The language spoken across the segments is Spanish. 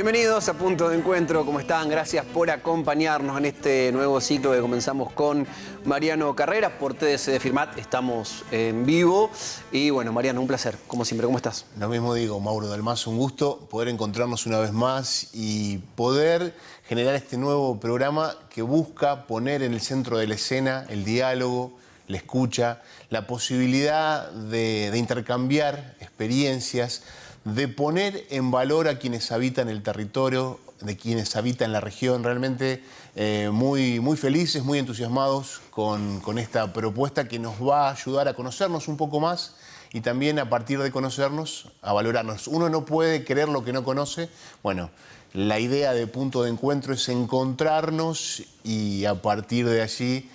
Bienvenidos a Punto de Encuentro, ¿cómo están? Gracias por acompañarnos en este nuevo ciclo que comenzamos con Mariano Carreras por TDC de Firmat. Estamos en vivo y bueno, Mariano, un placer, como siempre, ¿cómo estás? Lo mismo digo, Mauro Dalmazo, un gusto poder encontrarnos una vez más y poder generar este nuevo programa que busca poner en el centro de la escena el diálogo, la escucha, la posibilidad de intercambiar experiencias, de poner en valor a quienes habitan el territorio, de quienes habitan la región. Realmente muy felices, muy entusiasmados con esta propuesta que nos va a ayudar a conocernos un poco más y también a partir de conocernos, a valorarnos. Uno no puede querer lo que no conoce. Bueno, la idea de Punto de Encuentro es encontrarnos y a partir de allí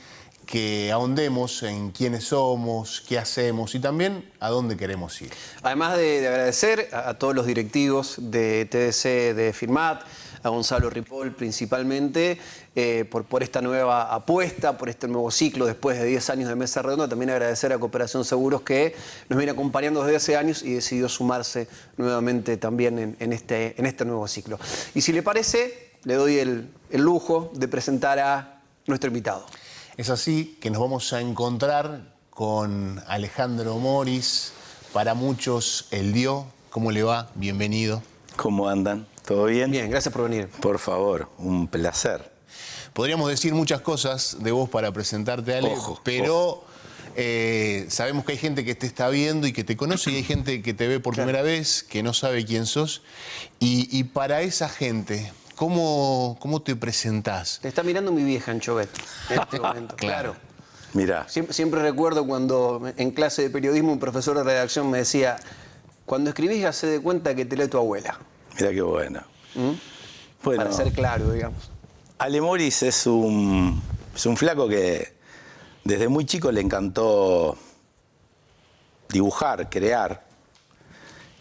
que ahondemos en quiénes somos, qué hacemos y también a dónde queremos ir. Además de agradecer a todos los directivos de TDC de Firmat, a Gonzalo Ripoll principalmente, por esta nueva apuesta, por este nuevo ciclo después de 10 años de Mesa Redonda. También agradecer a Cooperación Seguros que nos viene acompañando desde hace años y decidió sumarse nuevamente también en este nuevo ciclo. Y si le parece, le doy el lujo de presentar a nuestro invitado. Es así que nos vamos a encontrar con Alejandro Moris, para muchos el Dio. ¿Cómo le va? Bienvenido. ¿Cómo andan? ¿Todo bien? Bien, gracias por venir. Por favor, un placer. Podríamos decir muchas cosas de vos para presentarte, Ale, pero sabemos que hay gente que te está viendo y que te conoce y hay gente que te ve por primera vez, que no sabe quién sos. Y para esa gente, ¿cómo te presentás? Te está mirando mi vieja en Chovet en este momento. Claro. Mirá. Siempre recuerdo cuando en clase de periodismo un profesor de redacción me decía: cuando escribís, hacé de cuenta que te lee tu abuela. Mirá qué bueno. Bueno, para ser claro, digamos. Ale Moris es un flaco que desde muy chico le encantó dibujar, crear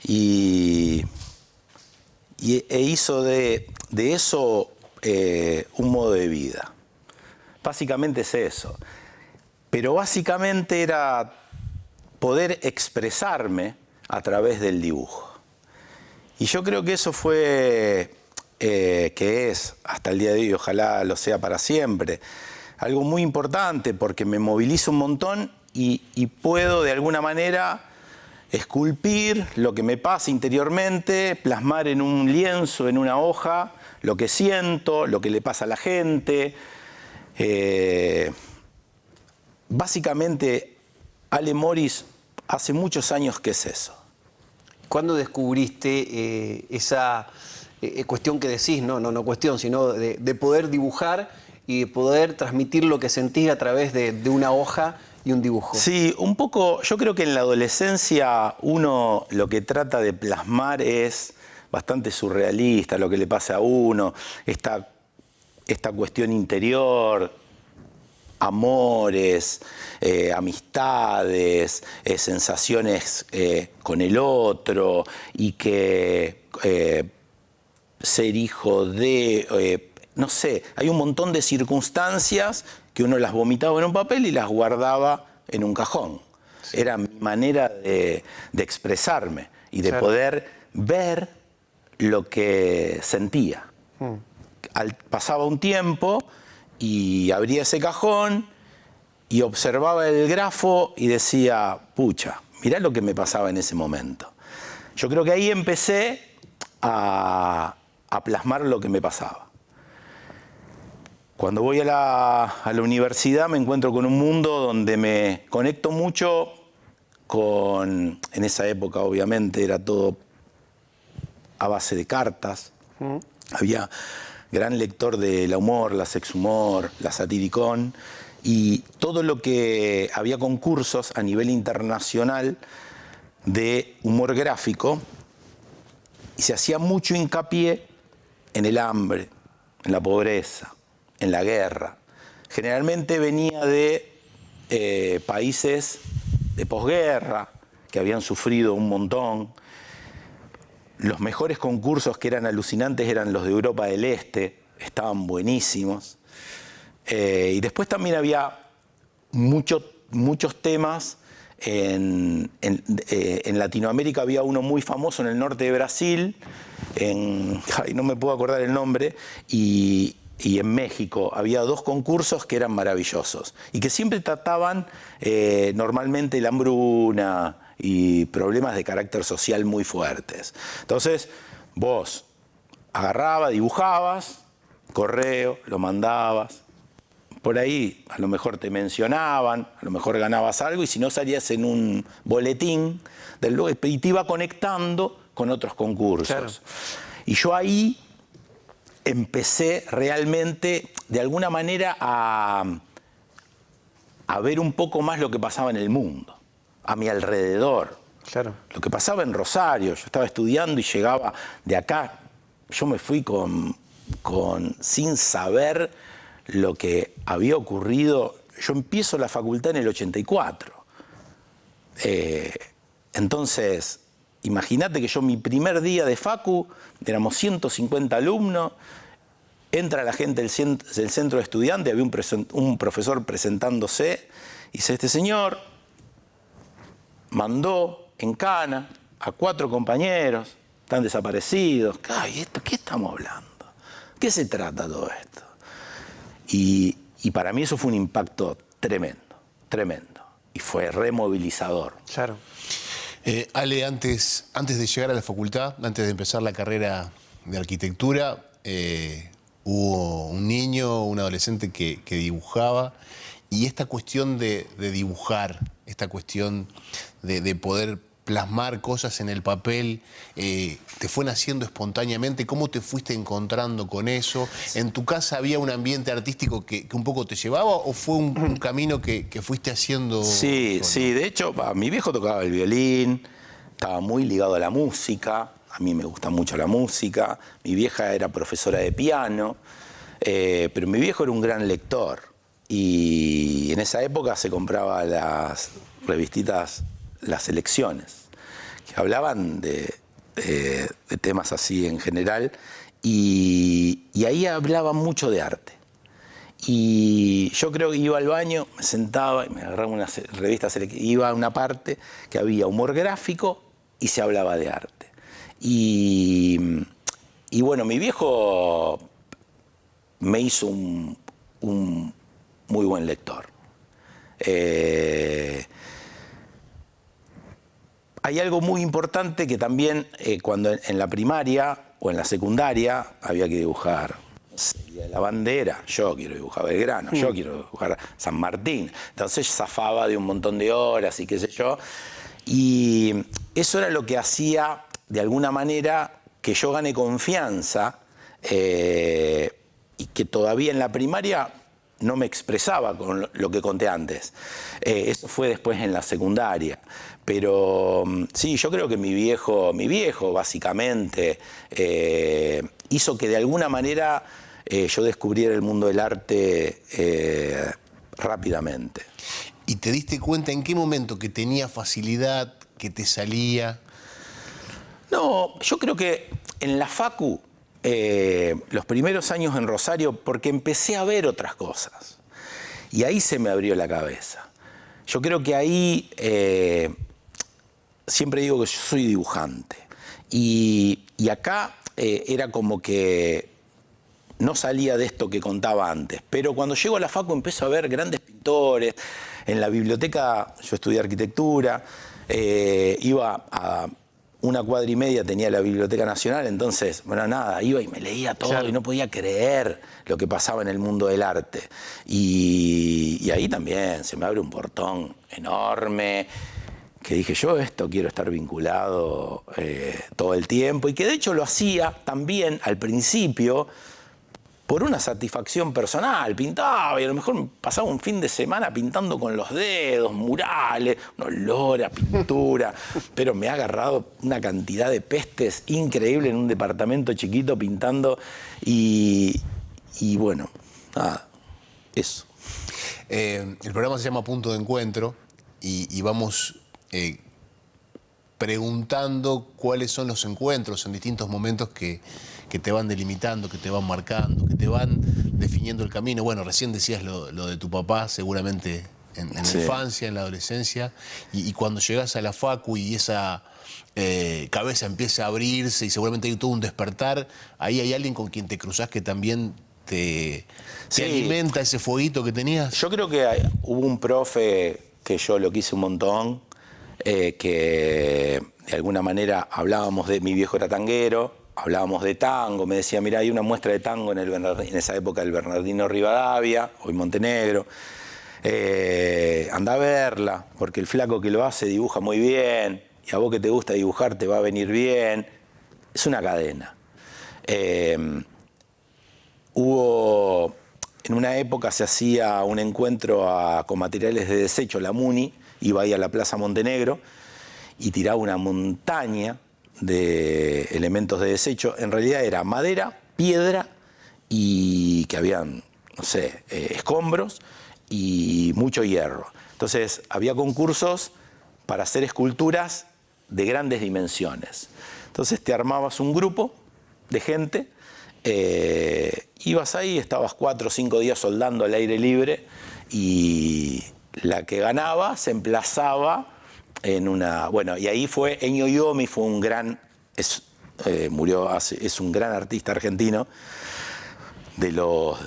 e hizo de eso un modo de vida. Básicamente es eso. Pero básicamente era poder expresarme a través del dibujo. Y yo creo que eso fue, que es hasta el día de hoy, ojalá lo sea para siempre, algo muy importante porque me moviliza un montón y puedo de alguna manera esculpir lo que me pasa interiormente, plasmar en un lienzo, en una hoja, lo que siento, lo que le pasa a la gente. Básicamente, Ale Moris hace muchos años que es eso. ¿Cuándo descubriste esa cuestión que decís, no cuestión, sino de poder dibujar y de poder transmitir lo que sentís a través de una hoja y un dibujo? Sí, un poco, yo creo que en la adolescencia uno lo que trata de plasmar es bastante surrealista, lo que le pasa a uno, esta cuestión interior, amores, amistades, sensaciones con el otro y que ser hijo de, no sé, hay un montón de circunstancias que uno las vomitaba en un papel y las guardaba en un cajón. Sí. Era mi manera de expresarme y de poder ver lo que sentía. Pasaba un tiempo y abría ese cajón y observaba el grafo y decía, pucha, mirá lo que me pasaba en ese momento. Yo creo que ahí empecé a plasmar lo que me pasaba. Cuando voy a la universidad me encuentro con un mundo donde me conecto mucho con, en esa época obviamente era todo a base de cartas. Había gran lector de la humor, la sexhumor, la satiricón, y todo lo que había concursos a nivel internacional de humor gráfico, y se hacía mucho hincapié en el hambre, en la pobreza, en la guerra. Generalmente venía de países de posguerra, que habían sufrido un montón. Los mejores concursos que eran alucinantes eran los de Europa del Este, estaban buenísimos. Y después también había muchos temas en Latinoamérica había uno muy famoso en el norte de Brasil, no me puedo acordar el nombre, y en México había 2 concursos que eran maravillosos y que siempre trataban normalmente la hambruna y problemas de carácter social muy fuertes. Entonces, vos agarrabas, dibujabas, correo, lo mandabas. Por ahí a lo mejor te mencionaban, a lo mejor ganabas algo y si no salías en un boletín del lugar y te iba conectando con otros concursos. Claro. Y yo ahí empecé realmente, de alguna manera, a ver un poco más lo que pasaba en el mundo, a mi alrededor. Claro. Lo que pasaba en Rosario. Yo estaba estudiando y llegaba de acá. Yo me fui sin saber lo que había ocurrido. Yo empiezo la facultad en el 84. Entonces, imagínate que yo mi primer día de facu, éramos 150 alumnos, entra la gente del centro de estudiantes, había un profesor presentándose, y dice, este señor mandó en cana a 4 compañeros, están desaparecidos. Ay, ¿esto qué estamos hablando? ¿Qué se trata todo esto? Y para mí eso fue un impacto tremendo, tremendo. Y fue removilizador. Claro. Ale, antes de llegar a la facultad, antes de empezar la carrera de arquitectura, hubo un niño, un adolescente que dibujaba. Y esta cuestión de dibujar, esta cuestión de poder plasmar cosas en el papel, ¿te fue naciendo espontáneamente? ¿Cómo te fuiste encontrando con eso? ¿En tu casa había un ambiente artístico que un poco te llevaba o fue un camino que fuiste haciendo? Sí, sí. De hecho, mi viejo tocaba el violín, estaba muy ligado a la música. A mí me gusta mucho la música. Mi vieja era profesora de piano, pero mi viejo era un gran lector. Y en esa época se compraba las revistitas Las Elecciones, que hablaban de temas así en general, y ahí hablaban mucho de arte. Y yo creo que iba al baño, me sentaba y me agarraba unas revistas, iba a una parte que había humor gráfico y se hablaba de arte. Y bueno, mi viejo me hizo un muy buen lector. Hay algo muy importante que también cuando en la primaria o en la secundaria había que dibujar la bandera, yo quiero dibujar Belgrano, yo quiero dibujar San Martín. Entonces zafaba de un montón de horas y qué sé yo. Y eso era lo que hacía, de alguna manera, que yo gane confianza y que todavía en la primaria no me expresaba con lo que conté antes. Eso fue después en la secundaria. Pero sí, yo creo que mi viejo básicamente hizo que de alguna manera yo descubriera el mundo del arte rápidamente. ¿Y te diste cuenta en qué momento que tenía facilidad, que te salía? No, yo creo que en la facu, los primeros años en Rosario, porque empecé a ver otras cosas. Y ahí se me abrió la cabeza. Yo creo que ahí, siempre digo que yo soy dibujante. Y acá era como que no salía de esto que contaba antes. Pero cuando llego a la facu empiezo a ver grandes pintores. En la biblioteca, yo estudié arquitectura, iba a 1 cuadra y media tenía la Biblioteca Nacional, entonces, bueno, nada, iba y me leía todo. Claro. Y no podía creer lo que pasaba en el mundo del arte. Y ahí también se me abre un portón enorme, que dije, yo esto quiero estar vinculado todo el tiempo, y que de hecho lo hacía también al principio por una satisfacción personal. Pintaba y a lo mejor me pasaba un fin de semana pintando con los dedos, murales, un olor a pintura, pero me ha agarrado una cantidad de pestes increíble en un departamento chiquito pintando y bueno, nada, eso. El programa se llama Punto de Encuentro y vamos preguntando cuáles son los encuentros en distintos momentos que te van delimitando, que te van marcando, que te van definiendo el camino. Bueno, recién decías lo de tu papá, seguramente en Sí. la infancia, en la adolescencia, y cuando llegas a la facu y esa cabeza empieza a abrirse y seguramente hay todo un despertar, ahí hay alguien con quien te cruzás que también te Sí. alimenta ese fueguito que tenías. Yo creo que hubo un profe que yo lo quise un montón, que de alguna manera hablábamos de, mi viejo era tanguero, hablábamos de tango, me decía, mira, hay una muestra de tango en esa época el Bernardino Rivadavia, hoy Montenegro, anda a verla, porque el flaco que lo hace dibuja muy bien, y a vos que te gusta dibujar te va a venir bien. Es una cadena. En una época se hacía un encuentro con materiales de desecho, la MUNI, iba ahí a la Plaza Montenegro y tiraba una montaña de elementos de desecho. En realidad era madera, piedra y que habían, no sé, escombros y mucho hierro. Entonces había concursos para hacer esculturas de grandes dimensiones. Entonces te armabas un grupo de gente, ibas ahí, estabas 4 o 5 días soldando al aire libre y la que ganaba se emplazaba en una... Bueno, y ahí fue Ennio Iommi, fue un gran... murió es un gran artista argentino de los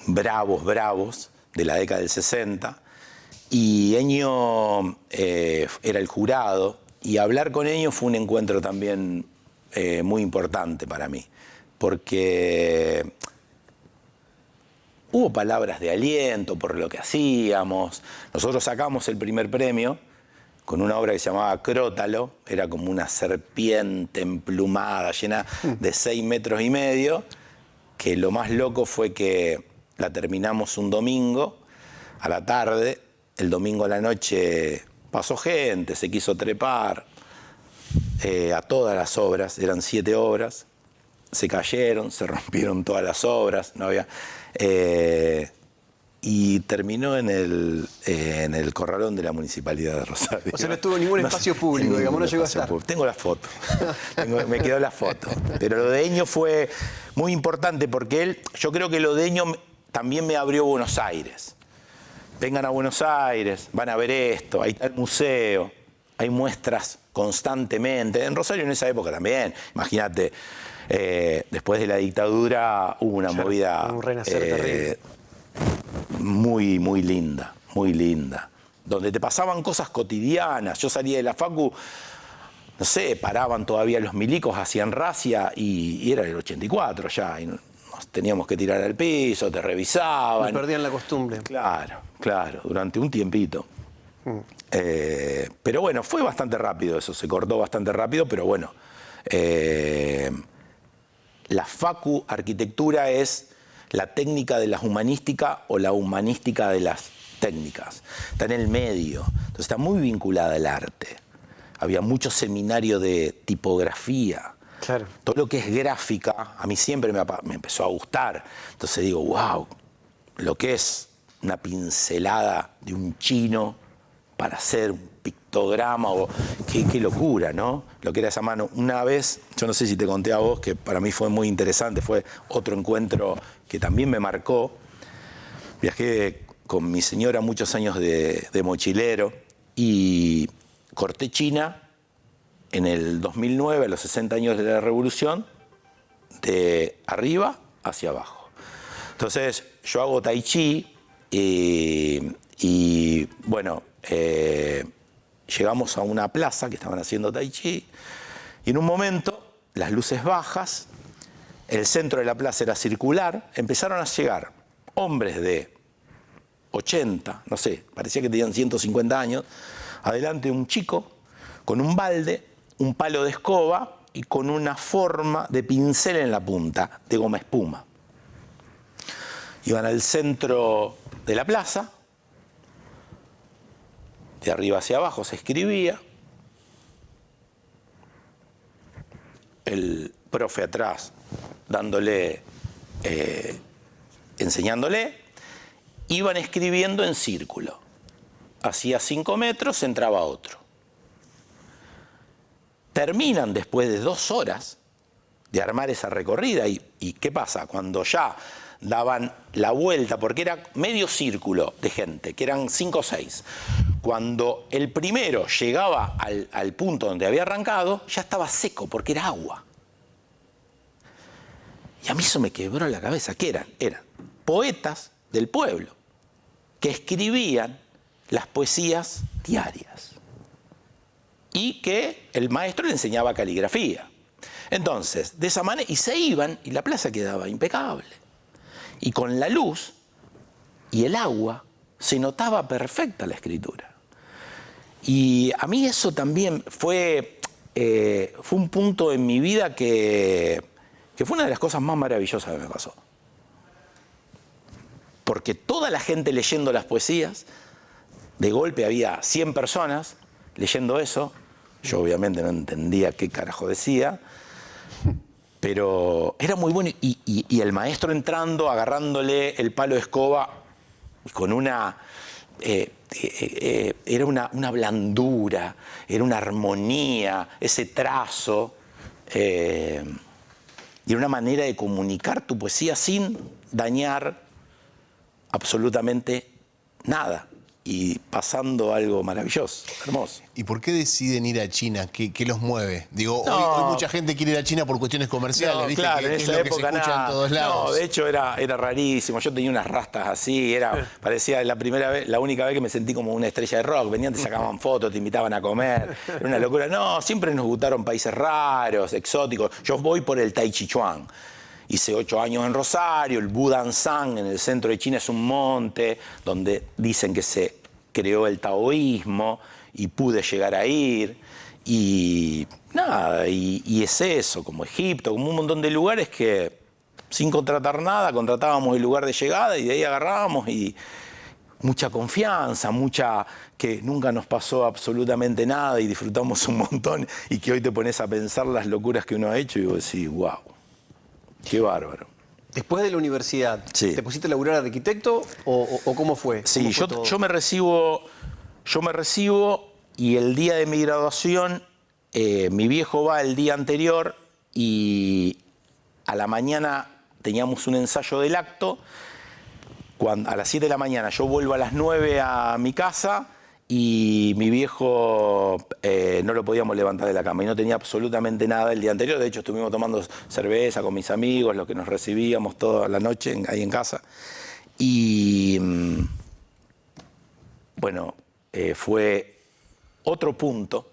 bravos de la década del 60. Y Ennio era el jurado, y hablar con Ennio fue un encuentro también muy importante para mí, porque hubo palabras de aliento por lo que hacíamos. Nosotros sacamos el primer premio con una obra que se llamaba Crótalo, era como una serpiente emplumada, llena de 6,5 metros, que lo más loco fue que la terminamos un domingo a la tarde. El domingo a la noche pasó gente, se quiso trepar a todas las obras, eran 7 obras, se cayeron, se rompieron todas las obras, no había, y terminó en el corralón de la Municipalidad de Rosario. O sea, no estuvo en ningún espacio público, digamos, no llegó a estar. Tengo la foto, me quedó la foto. Pero lo de Ennio fue muy importante porque yo creo que lo de Ennio también me abrió Buenos Aires. Vengan a Buenos Aires, van a ver esto, ahí está el museo, hay muestras constantemente. En Rosario en esa época también, imagínate, después de la dictadura hubo una movida un renacer terrible. muy, muy linda, donde te pasaban cosas cotidianas. Yo salía de la facu, no sé, paraban todavía los milicos, hacían racia y era el 84 ya, y nos teníamos que tirar al piso, te revisaban. Y perdían la costumbre. Claro, durante un tiempito. Pero bueno, fue bastante rápido eso, se cortó bastante rápido, pero bueno. La facu arquitectura es la técnica de las humanísticas o la humanística de las técnicas. Está en el medio, entonces está muy vinculada al arte. Había mucho seminario de tipografía. Claro. Todo lo que es gráfica, a mí siempre me empezó a gustar. Entonces digo, wow, lo que es una pincelada de un chino para hacer un pictograma, qué locura, ¿no? Lo que era esa mano. Una vez, yo no sé si te conté a vos, que para mí fue muy interesante, fue otro encuentro que también me marcó. Viajé con mi señora muchos años de mochilero y corté China en el 2009, a los 60 años de la Revolución, de arriba hacia abajo. Entonces, yo hago tai chi y bueno, llegamos a una plaza que estaban haciendo tai chi y en un momento, las luces bajas, el centro de la plaza era circular, empezaron a llegar hombres de 80, no sé, parecía que tenían 150 años, adelante un chico con un balde, un palo de escoba y con una forma de pincel en la punta, de goma espuma. Iban al centro de la plaza, de arriba hacia abajo se escribía, el profe atrás dándole, enseñándole, iban escribiendo en círculo. Hacía 5 metros, entraba otro. Terminan después de 2 horas de armar esa recorrida y ¿qué pasa? Cuando ya daban la vuelta, porque era medio círculo de gente, que eran 5 o 6. Cuando el primero llegaba al punto donde había arrancado, ya estaba seco, porque era agua. Y a mí eso me quebró la cabeza. ¿Qué eran? Eran poetas del pueblo que escribían las poesías diarias y que el maestro le enseñaba caligrafía. Entonces, de esa manera, y se iban y la plaza quedaba impecable. Y con la luz y el agua se notaba perfecta la escritura. Y a mí eso también fue un punto en mi vida que fue una de las cosas más maravillosas que me pasó. Porque toda la gente leyendo las poesías, de golpe había 100 personas leyendo eso. Yo obviamente no entendía qué carajo decía, pero era muy bueno. Y el maestro entrando, agarrándole el palo de escoba con una... era una blandura, era una armonía, ese trazo, y una manera de comunicar tu poesía sin dañar absolutamente nada y pasando algo maravilloso, hermoso. ¿Y por qué deciden ir a China? ¿Qué los mueve? Digo, No. hoy mucha gente quiere ir a China por cuestiones comerciales, No, ¿viste? claro, que en es esa lo que se época escucha en todos lados. No, de hecho era rarísimo. Yo tenía unas rastas así, parecía la única vez que me sentí como una estrella de rock. Venían, te sacaban fotos, te invitaban a comer. Era una locura. No, siempre nos gustaron países raros, exóticos. Yo voy por el Tai Chi Chuan. Hice 8 años en Rosario, el Budanshan en el centro de China es un monte donde dicen que se creó el taoísmo y pude llegar a ir. Y nada, y es eso, como Egipto, como un montón de lugares que sin contratar nada, contratábamos el lugar de llegada y de ahí agarrábamos y mucha confianza, que nunca nos pasó absolutamente nada y disfrutamos un montón y que hoy te pones a pensar las locuras que uno ha hecho y vos decís, wow, qué bárbaro. Después de la universidad, Sí. ¿te pusiste a laburar de arquitecto o cómo fue? Sí, ¿Cómo fue todo? yo me recibo y el día de mi graduación, mi viejo va el día anterior y a la mañana teníamos un ensayo del acto. A las 7 de la mañana yo vuelvo a las 9 a mi casa y mi viejo no lo podíamos levantar de la cama y no tenía absolutamente nada el día anterior. De hecho, estuvimos tomando cerveza con mis amigos, los que nos recibíamos toda la noche ahí en casa. Y bueno, fue otro punto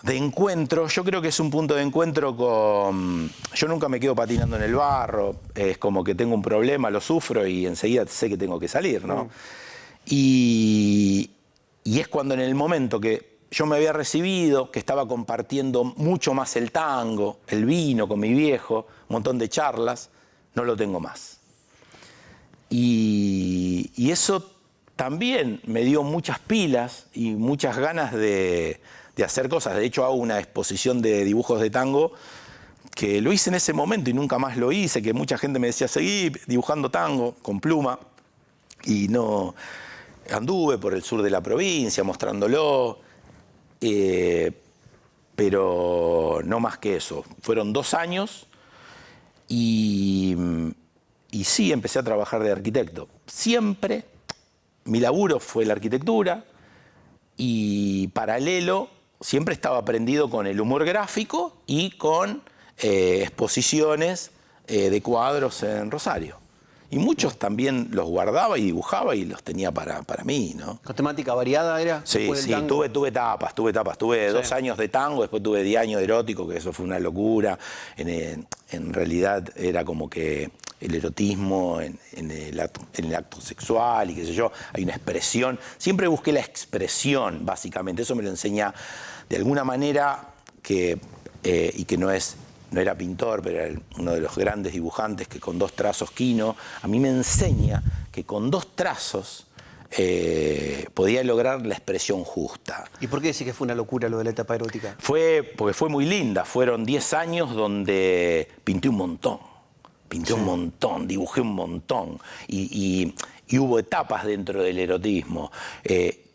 de encuentro. Yo creo que es un punto de encuentro con... Yo nunca me quedo patinando en el barro, es como que tengo un problema, lo sufro y enseguida sé que tengo que salir, ¿no? Y es cuando en el momento que yo me había recibido, que estaba compartiendo mucho más el tango, el vino con mi viejo, un montón de charlas, no lo tengo más. Y eso también me dio muchas pilas y muchas ganas de hacer cosas. De hecho, hago una exposición de dibujos de tango que lo hice en ese momento y nunca más lo hice, que mucha gente me decía, seguí dibujando tango con pluma. Y no... Anduve por el sur de la provincia mostrándolo, pero no más que eso. Fueron 2 años y sí, empecé a trabajar de arquitecto. Siempre mi laburo fue la arquitectura y paralelo siempre estaba prendido con el humor gráfico y con exposiciones de cuadros en Rosario. Y muchos también los guardaba y dibujaba y los tenía para mí, ¿no? ¿Con temática variada era? Sí, después del sí, tango? tuve etapas. Tuve 2 años de tango, después tuve 10 años de erótico, que eso fue una locura. En realidad era como que el erotismo en el acto sexual y qué sé yo, hay una expresión. Siempre busqué la expresión, básicamente. Eso me lo enseña de alguna manera y que no era pintor, pero era uno de los grandes dibujantes que con 2 trazos, Quino, a mí me enseña que con 2 trazos podía lograr la expresión justa. ¿Y por qué decís que fue una locura lo de la etapa erótica? Porque fue muy linda, fueron 10 años donde pinté un montón, dibujé un montón y hubo etapas dentro del erotismo.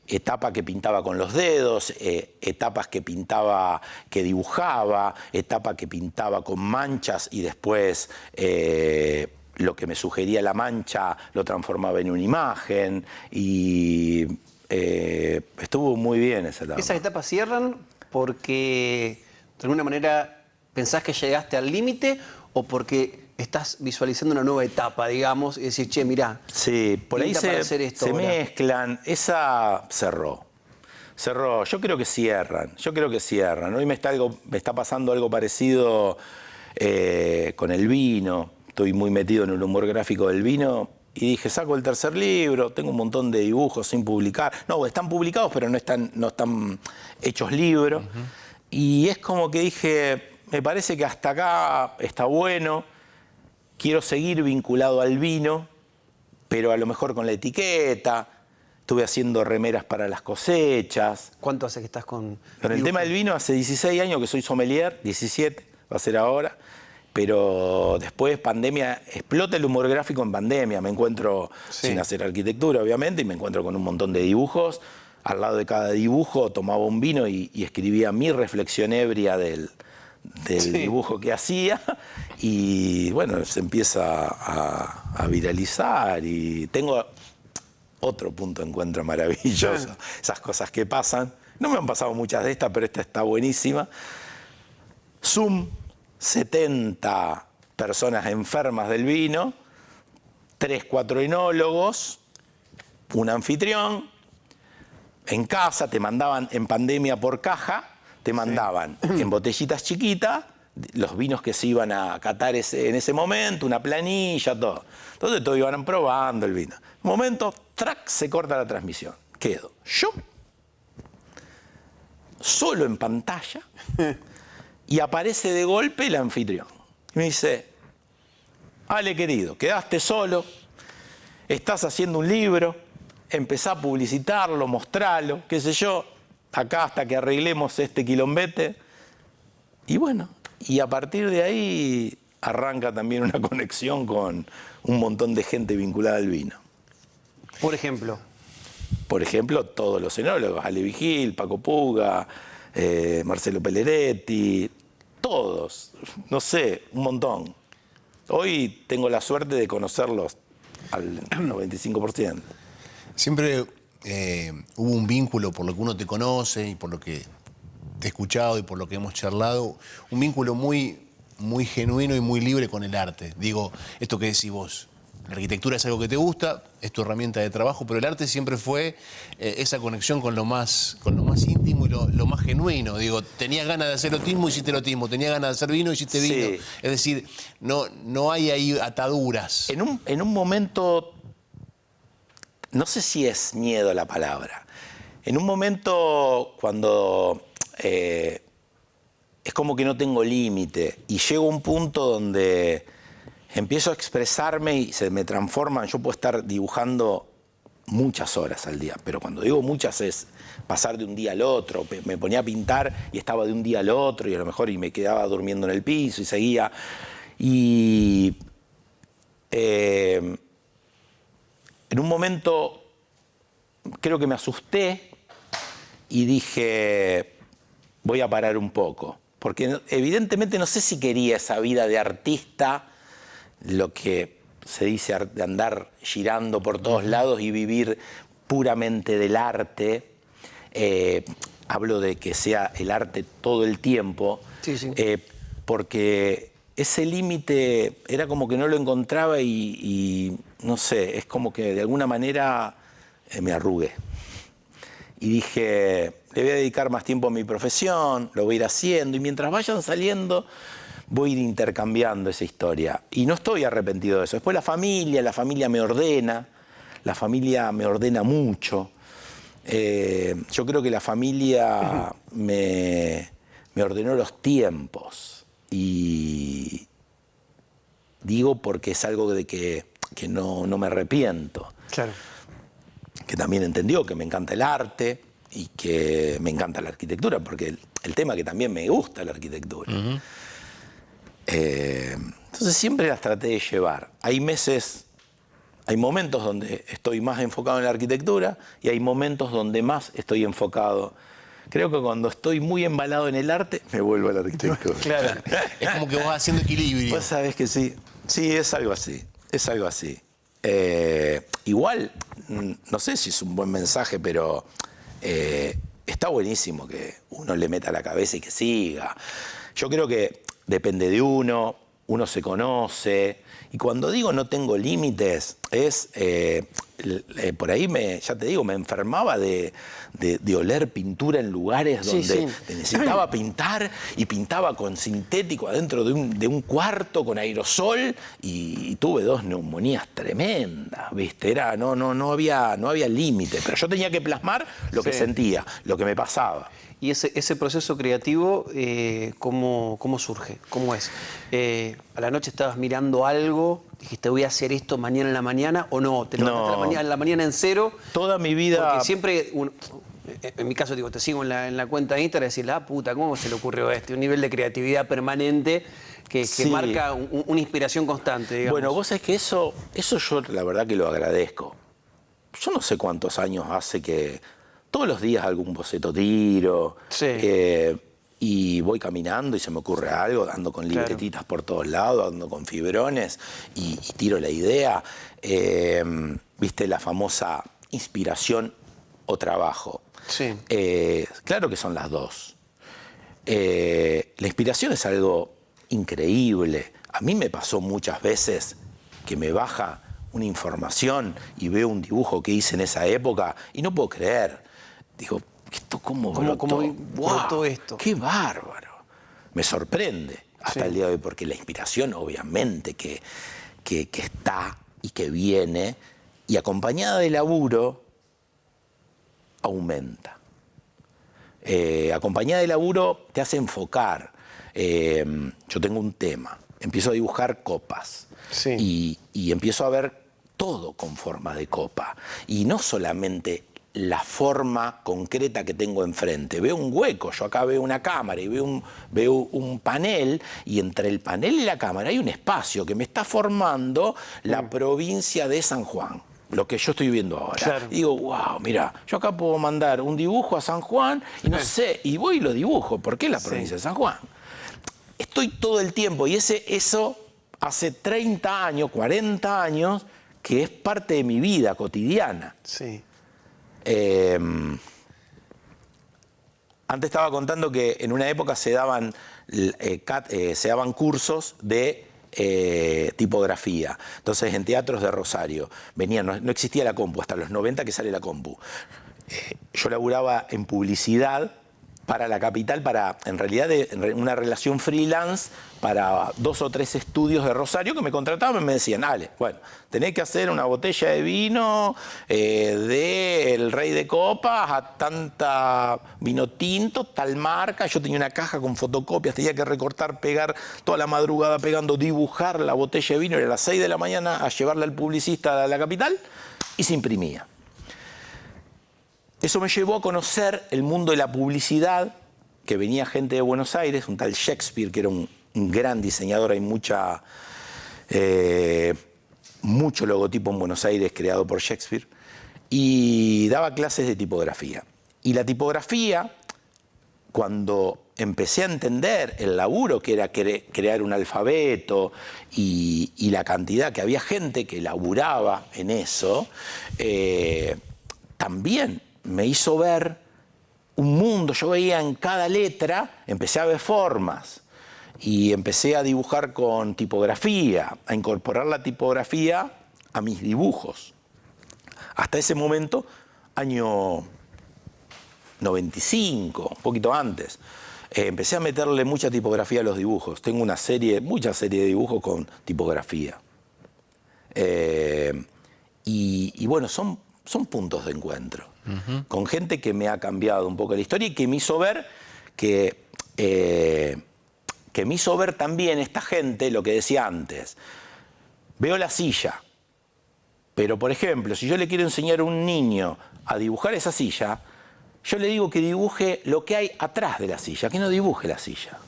Etapa que pintaba con los dedos, etapas que dibujaba, etapa que pintaba con manchas y después lo que me sugería la mancha lo transformaba en una imagen y estuvo muy bien esa etapa. ¿Esas etapas cierran porque de alguna manera pensás que llegaste al límite o porque estás visualizando una nueva etapa, digamos, y decís, che, mirá, Sí, por ahí pinta para hacer esto se ahora? mezclan. Esa cerró. Cerró. Yo creo que cierran. Hoy me está pasando algo parecido con el vino. Estoy muy metido en el humor gráfico del vino. Y dije, saco el tercer libro, tengo un montón de dibujos sin publicar. No, están publicados, pero no están hechos libros. Y es como que dije, me parece que hasta acá está bueno. Quiero seguir vinculado al vino, pero a lo mejor con la etiqueta. Estuve haciendo remeras para las cosechas. ¿Cuánto hace que estás con El tema del vino, hace 16 años que soy sommelier, 17 va a ser ahora. Pero después pandemia, explota el humor gráfico en pandemia. Me encuentro sin hacer arquitectura, obviamente, y me encuentro con un montón de dibujos. Al lado de cada dibujo tomaba un vino y escribía mi reflexión ebria del dibujo que hacía. Y bueno, se empieza a viralizar. Y tengo otro punto de encuentro maravilloso. Esas cosas que pasan. No me han pasado muchas de estas, pero esta está buenísima. Zoom. 70 personas enfermas del vino, 3, 4 enólogos, un anfitrión. En casa te mandaban en pandemia por caja, te mandaban en botellitas chiquitas los vinos que se iban a catar en ese momento, una planilla, todo. Entonces todos iban probando el vino. En un momento, ¡trac!, se corta la transmisión. Quedo yo, solo en pantalla. Y aparece de golpe el anfitrión. Y me dice, Ale, querido, quedaste solo, estás haciendo un libro, empezá a publicitarlo, mostrarlo, qué sé yo, acá hasta que arreglemos este quilombete. Y bueno, y a partir de ahí arranca también una conexión con un montón de gente vinculada al vino. Por ejemplo, todos los enólogos, Ale Vigil, Paco Puga, Marcelo Pelleretti, todos, no sé, un montón. Hoy tengo la suerte de conocerlos al 95%. Siempre hubo un vínculo por lo que uno te conoce y por lo que te he escuchado y por lo que hemos charlado, un vínculo muy, muy genuino y muy libre con el arte. Digo, esto que decís vos. La arquitectura es algo que te gusta, es tu herramienta de trabajo, pero el arte siempre fue esa conexión con lo más íntimo y lo más genuino. Digo, tenías ganas de hacer erotismo, hiciste erotismo. Tenías ganas de hacer vino, hiciste vino. Sí. Es decir, no hay ahí ataduras. En un momento, no sé si es miedo la palabra, en un momento cuando es como que no tengo límite y llego a un punto donde empiezo a expresarme y se me transforman. Yo puedo estar dibujando muchas horas al día, pero cuando digo muchas es pasar de un día al otro. Me ponía a pintar y estaba de un día al otro y a lo mejor y me quedaba durmiendo en el piso y seguía. Y en un momento creo que me asusté y dije, voy a parar un poco. Porque evidentemente no sé si quería esa vida de artista, lo que se dice de andar girando por todos lados y vivir puramente del arte. Hablo de que sea el arte todo el tiempo, porque ese límite era como que no lo encontraba y no sé, es como que de alguna manera me arrugué. Y dije, le voy a dedicar más tiempo a mi profesión, lo voy a ir haciendo y mientras vayan saliendo voy a ir intercambiando esa historia. Y no estoy arrepentido de eso. Después la familia me ordena mucho. Yo creo que la familia me ordenó los tiempos. Y digo porque es algo de que no me arrepiento. claro. Que también entendió que me encanta el arte y que me encanta la arquitectura, porque el tema que también me gusta la arquitectura. Entonces siempre las traté de llevar. Hay momentos donde estoy más enfocado en la arquitectura y hay momentos donde más estoy enfocado. Creo que cuando estoy muy embalado en el arte, me vuelvo a la arquitectura. Claro. Es como que vas haciendo equilibrio. Vos sabés que sí. Sí, es algo así. Es algo así. Igual, no sé si es un buen mensaje, pero está buenísimo que uno le meta la cabeza y que siga. Yo creo que depende de uno se conoce. Y cuando digo no tengo límites, es por ahí ya te digo, me enfermaba de oler pintura en lugares donde necesitaba pintar y pintaba con sintético adentro de un cuarto con aerosol y tuve 2 neumonías tremendas, ¿viste? No había límite, pero yo tenía que plasmar lo que sentía, lo que me pasaba. ¿Y ese proceso creativo, cómo surge? ¿Cómo es? ¿A la noche estabas mirando algo? ¿Dijiste voy a hacer esto mañana en la mañana? ¿O no? ¿Te levantaste en la mañana en cero? Toda mi vida... Porque siempre, en mi caso, digo, te sigo en la cuenta de Instagram y decís, la puta, ¿cómo se le ocurrió esto? Un nivel de creatividad permanente que marca una inspiración constante, digamos. Bueno, vos sabés que eso yo la verdad que lo agradezco. Yo no sé cuántos años hace que todos los días algún boceto tiro. Y voy caminando y se me ocurre algo, ando con libretitas por todos lados, ando con fibrones y tiro la idea. ¿Viste la famosa inspiración o trabajo? Sí. Claro que son las dos. La inspiración es algo increíble. A mí me pasó muchas veces que me baja una información y veo un dibujo que hice en esa época y no puedo creer. Digo, ¿esto cómo brotó esto? ¡Qué bárbaro! Me sorprende hasta el día de hoy, porque la inspiración obviamente que está y que viene, y acompañada de laburo, aumenta. Acompañada de laburo te hace enfocar. Yo tengo un tema, empiezo a dibujar copas y empiezo a ver todo con forma de copa. Y no solamente la forma concreta que tengo enfrente. Veo un hueco, yo acá veo una cámara y veo un panel, y entre el panel y la cámara hay un espacio que me está formando la provincia de San Juan, lo que yo estoy viendo ahora. Claro. Y digo, wow, mira, yo acá puedo mandar un dibujo a San Juan y no sé, y voy y lo dibujo. ¿Por qué la provincia de San Juan? Estoy todo el tiempo, y eso hace 30 años, 40 años, que es parte de mi vida cotidiana. Sí. Antes estaba contando que en una época se daban cursos de tipografía. Entonces, en teatros de Rosario no existía la compu, hasta los 90 que sale la compu. Yo laburaba en publicidad para la capital, en realidad una relación freelance para 2 o 3 estudios de Rosario que me contrataban y me decían, Ale, bueno, tenés que hacer una botella de vino del Rey de Copas a tanta vino tinto, tal marca. Yo tenía una caja con fotocopias, tenía que recortar, pegar toda la madrugada pegando, dibujar la botella de vino, era a las 6 de la mañana a llevarla al publicista a la capital y se imprimía. Eso me llevó a conocer el mundo de la publicidad, que venía gente de Buenos Aires, un tal Shakespeare, que era un gran diseñador. Hay mucho logotipo en Buenos Aires creado por Shakespeare, y daba clases de tipografía. Y la tipografía, cuando empecé a entender el laburo que era crear un alfabeto y la cantidad que había gente que laburaba en eso, también me hizo ver un mundo. Yo veía en cada letra, empecé a ver formas y empecé a dibujar con tipografía, a incorporar la tipografía a mis dibujos. Hasta ese momento, año 95, un poquito antes, empecé a meterle mucha tipografía a los dibujos. Tengo mucha serie de dibujos con tipografía. Y bueno, son puntos de encuentro. Con gente que me ha cambiado un poco la historia y que me hizo ver también esta gente lo que decía antes. Veo la silla, pero por ejemplo, si yo le quiero enseñar a un niño a dibujar esa silla, yo le digo que dibuje lo que hay atrás de la silla, que no dibuje la silla.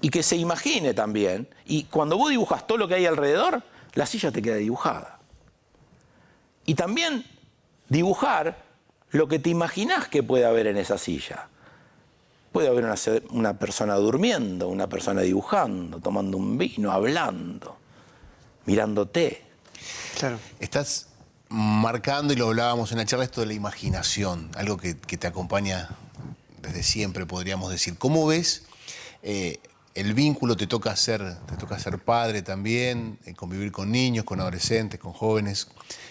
Y que se imagine también, y cuando vos dibujas todo lo que hay alrededor, la silla te queda dibujada. Y también dibujar lo que te imaginás que puede haber en esa silla. Puede haber una persona durmiendo, una persona dibujando, tomando un vino, hablando. mirándote. Claro. Estás marcando, y lo hablábamos en la charla, esto de la imaginación, algo que te acompaña desde siempre, podríamos decir. ¿Cómo ves el vínculo? Te toca ser padre también, convivir con niños, con adolescentes, con jóvenes.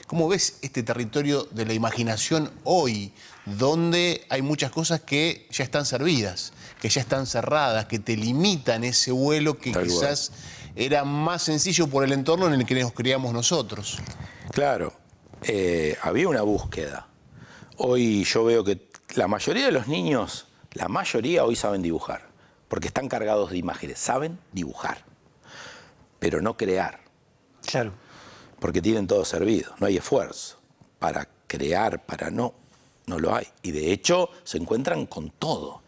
¿Cómo ves este territorio de la imaginación hoy, donde hay muchas cosas que ya están servidas, que ya están cerradas, que te limitan ese vuelo que Tal quizás era más sencillo por el entorno en el que nos criamos nosotros? Claro, había una búsqueda. Hoy yo veo que la mayoría de los niños, la mayoría hoy saben dibujar, porque están cargados de imágenes, saben dibujar, pero no crear, Claro. porque tienen todo servido, no hay esfuerzo para crear, no lo hay. Y de hecho se encuentran con todo.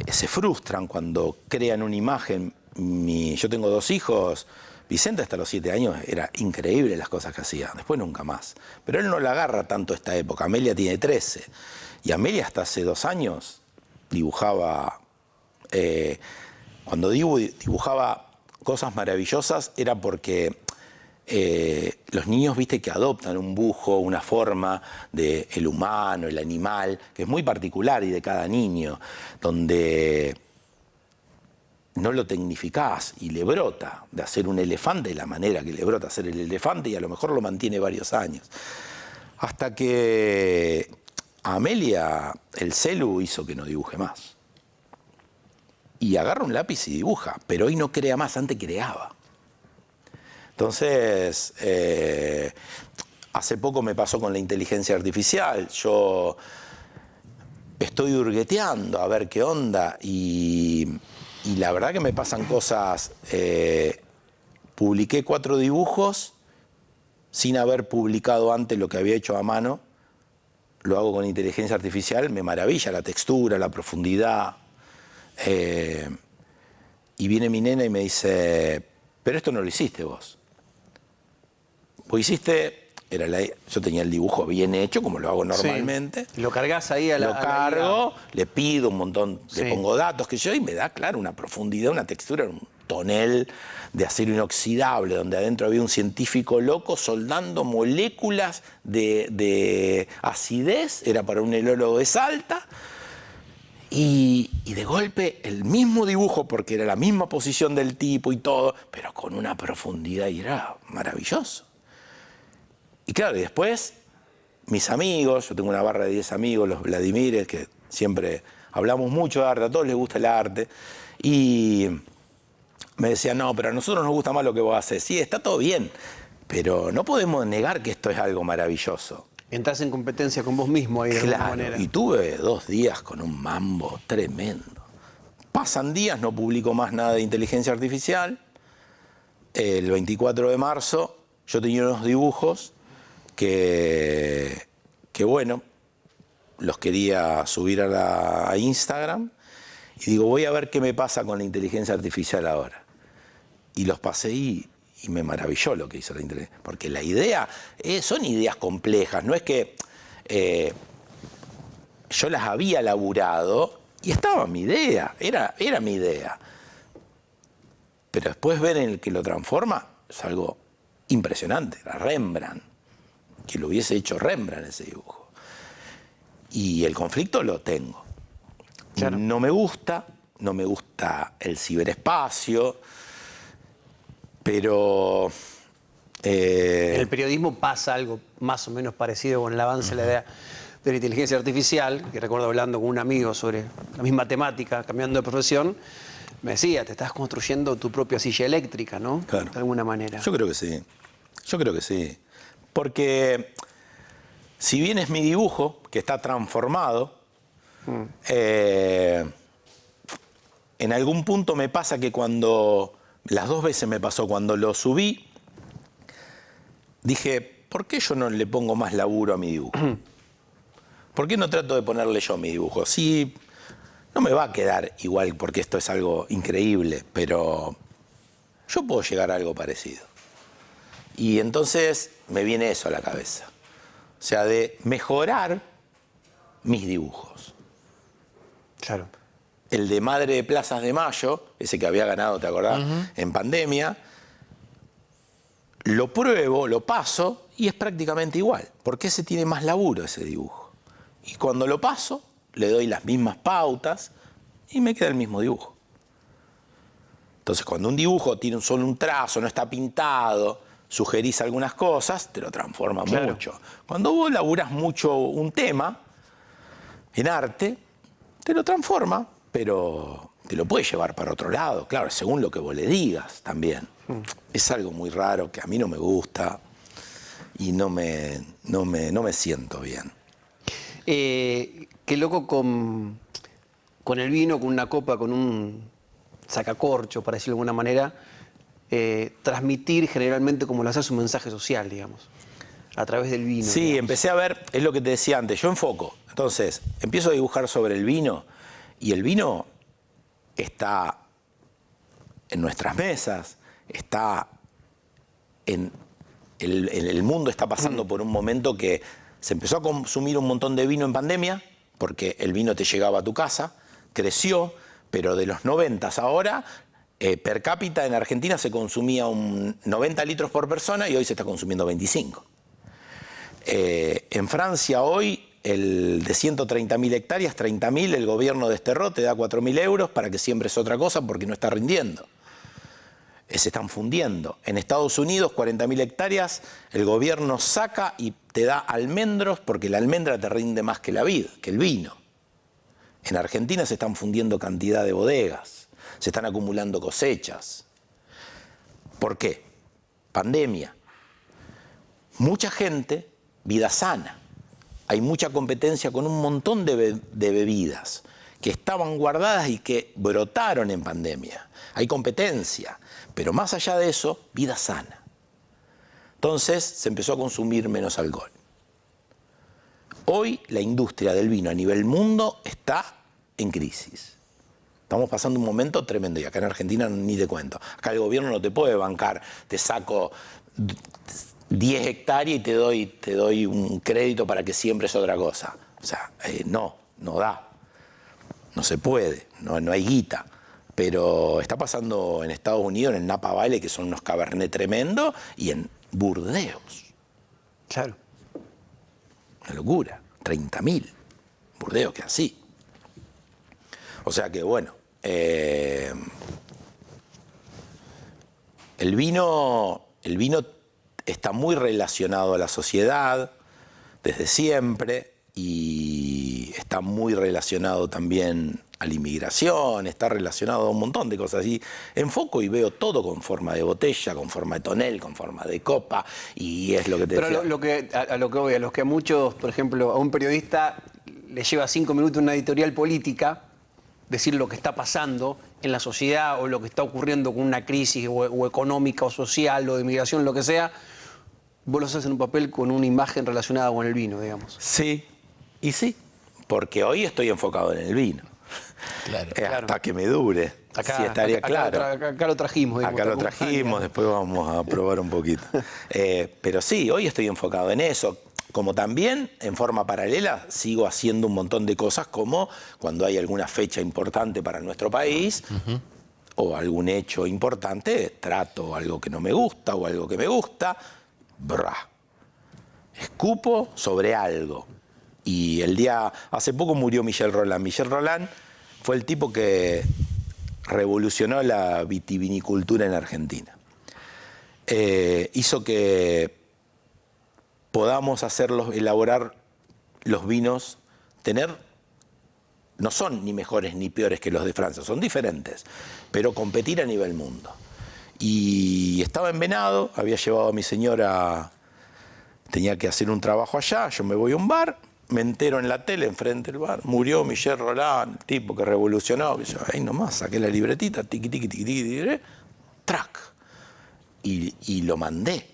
Se frustran cuando crean una imagen. Yo tengo 2 hijos. Vicente hasta los 7 años era increíble las cosas que hacía, después nunca más. Pero él no la agarra tanto esta época. Amelia tiene 13. Y Amelia hasta hace 2 años dibujaba, cuando dibujaba cosas maravillosas era porque los niños, viste, que adoptan un bujo, una forma del humano, el animal, que es muy particular y de cada niño, donde no lo tecnificás y le brota de hacer un elefante de la manera que le brota hacer el elefante, y a lo mejor lo mantiene varios años. Hasta que a Amelia el celu hizo que no dibuje más. Y agarra un lápiz y dibuja, pero hoy no crea más, antes creaba. Entonces, hace poco me pasó con la inteligencia artificial. Yo estoy hurgueteando a ver qué onda y la verdad que me pasan cosas. Publiqué 4 dibujos sin haber publicado antes lo que había hecho a mano. Lo hago con inteligencia artificial, me maravilla la textura, la profundidad. Y viene mi nena y me dice, pero esto no lo hiciste vos. Vos hiciste, yo tenía el dibujo bien hecho, como lo hago normalmente. Sí. Lo cargas ahí a la... Lo cargo, le pido un montón, Sí. le pongo datos que yo, y me da, claro, una profundidad, una textura, un tonel de acero inoxidable, donde adentro había un científico loco soldando moléculas de acidez, era para un helólogo de Salta. Y de golpe el mismo dibujo, porque era la misma posición del tipo y todo, pero con una profundidad, y era maravilloso. Y claro, y después mis amigos, yo tengo una barra de 10 amigos, los Vladimires, que siempre hablamos mucho de arte, a todos les gusta el arte, y me decían, no, pero a nosotros nos gusta más lo que vos haces. Sí, está todo bien, pero no podemos negar que esto es algo maravilloso. Entras en competencia con vos mismo ahí de alguna manera. Y tuve 2 días con un mambo tremendo. Pasan días, no publico más nada de inteligencia artificial. El 24 de marzo yo tenía unos dibujos que bueno, los quería subir a Instagram, y digo, voy a ver qué me pasa con la inteligencia artificial ahora. Y los pasé y me maravilló lo que hizo la inteligencia. Porque la idea, son ideas complejas, no es que yo las había laburado y estaba mi idea, era mi idea. Pero después ver en el que lo transforma es algo impresionante. Era Rembrandt, que lo hubiese hecho Rembrandt ese dibujo. Y el conflicto lo tengo. Claro. No me gusta el ciberespacio, pero... En el periodismo pasa algo más o menos parecido con el avance de la idea de la inteligencia artificial, que recuerdo hablando con un amigo sobre la misma temática, cambiando de profesión, me decía, te estás construyendo tu propia silla eléctrica, ¿no? Claro. De alguna manera. Yo creo que sí. Porque si bien es mi dibujo, que está transformado, en algún punto me pasa que las 2 veces me pasó, cuando lo subí, dije, ¿por qué yo no le pongo más laburo a mi dibujo? ¿Por qué no trato de ponerle yo a mi dibujo? Sí, no me va a quedar igual, porque esto es algo increíble, pero yo puedo llegar a algo parecido. Y entonces me viene eso a la cabeza. O sea, de mejorar mis dibujos. Claro. El de Madre de Plazas de Mayo, ese que había ganado, ¿te acordás? En pandemia. lo pruebo, lo paso y es prácticamente igual, porque ese tiene más laburo, ese dibujo. Y cuando lo paso, le doy las mismas pautas y me queda el mismo dibujo. Entonces, cuando un dibujo tiene solo un trazo, no está pintado, sugerís algunas cosas, te lo transforma mucho. Cuando vos laburás mucho un tema en arte, te lo transforma, pero te lo puede llevar para otro lado, claro, según lo que vos le digas también. Es algo muy raro que a mí no me gusta y no me siento bien. Qué loco con el vino, con una copa, con un sacacorcho, para decirlo de alguna manera, transmitir generalmente, como lo haces, un mensaje social, digamos, a través del vino. Sí, digamos. empecé a ver, es lo que te decía antes, yo enfoco. Entonces, empiezo a dibujar sobre el vino y el vino está en nuestras mesas, está en el mundo está pasando por un momento que se empezó a consumir un montón de vino en pandemia, porque el vino te llegaba a tu casa, creció, pero de los 90 ahora, per cápita en Argentina se consumía 90 litros por persona y hoy se está consumiendo 25. En Francia hoy, de 130.000 hectáreas, 30.000 el gobierno desterró, te da 4.000 euros para que siembres otra cosa porque no está rindiendo. Se están fundiendo. En Estados Unidos, 40.000 hectáreas, el gobierno saca y te da almendros porque la almendra te rinde más que la vid, que el vino. En Argentina se están fundiendo cantidad de bodegas, se están acumulando cosechas. ¿Por qué? Pandemia. Mucha gente, vida sana. Hay mucha competencia con un montón de bebidas que estaban guardadas y que brotaron en pandemia. Hay competencia, pero más allá de eso, vida sana. Entonces se empezó a consumir menos alcohol. Hoy la industria del vino a nivel mundo está en crisis. Estamos pasando un momento tremendo y acá en Argentina ni te cuento. Acá el gobierno no te puede bancar, te saco 10 hectáreas y te doy un crédito para que siembres otra cosa. O sea, no da. No se puede, no hay guita. Pero está pasando en Estados Unidos, en el Napa Valley, que son unos cabernet tremendos, y en Burdeos. Claro. Una locura. 30.000. Burdeos, que así. O sea que, bueno, el vino está muy relacionado a la sociedad desde siempre y está muy relacionado también a la inmigración, está relacionado a un montón de cosas. Y enfoco y veo todo con forma de botella, con forma de tonel, con forma de copa, y es lo que te decía. Pero a lo que voy, a los que a muchos, por ejemplo, a un periodista le lleva 5 minutos una editorial política, decir lo que está pasando en la sociedad o lo que está ocurriendo con una crisis o económica o social o de inmigración, lo que sea, vos lo haces en un papel con una imagen relacionada con el vino, digamos. Sí, y sí, porque hoy estoy enfocado en el vino. Claro. Hasta que me dure. Acá, sí, estaría claro. Acá lo trajimos. Acá lo trajimos, después vamos a probar un poquito. Pero sí, hoy estoy enfocado en eso. Como también, en forma paralela, sigo haciendo un montón de cosas, como cuando hay alguna fecha importante para nuestro país, o algún hecho importante, trato algo que no me gusta o algo que me gusta, escupo sobre algo. Y hace poco murió Michel Rolland. Michel Rolland fue el tipo que revolucionó la vitivinicultura en Argentina. Hizo que podamos elaborar los vinos, no son ni mejores ni peores que los de Francia, son diferentes, pero competir a nivel mundo. Y estaba en Venado, había llevado a mi señora, tenía que hacer un trabajo allá, yo me voy a un bar, me entero en la tele, enfrente del bar, murió Michel Rolland, el tipo que revolucionó, que yo ahí nomás saqué la libretita, tiqui, tiqui, tiqui, tiqui, track, y lo mandé.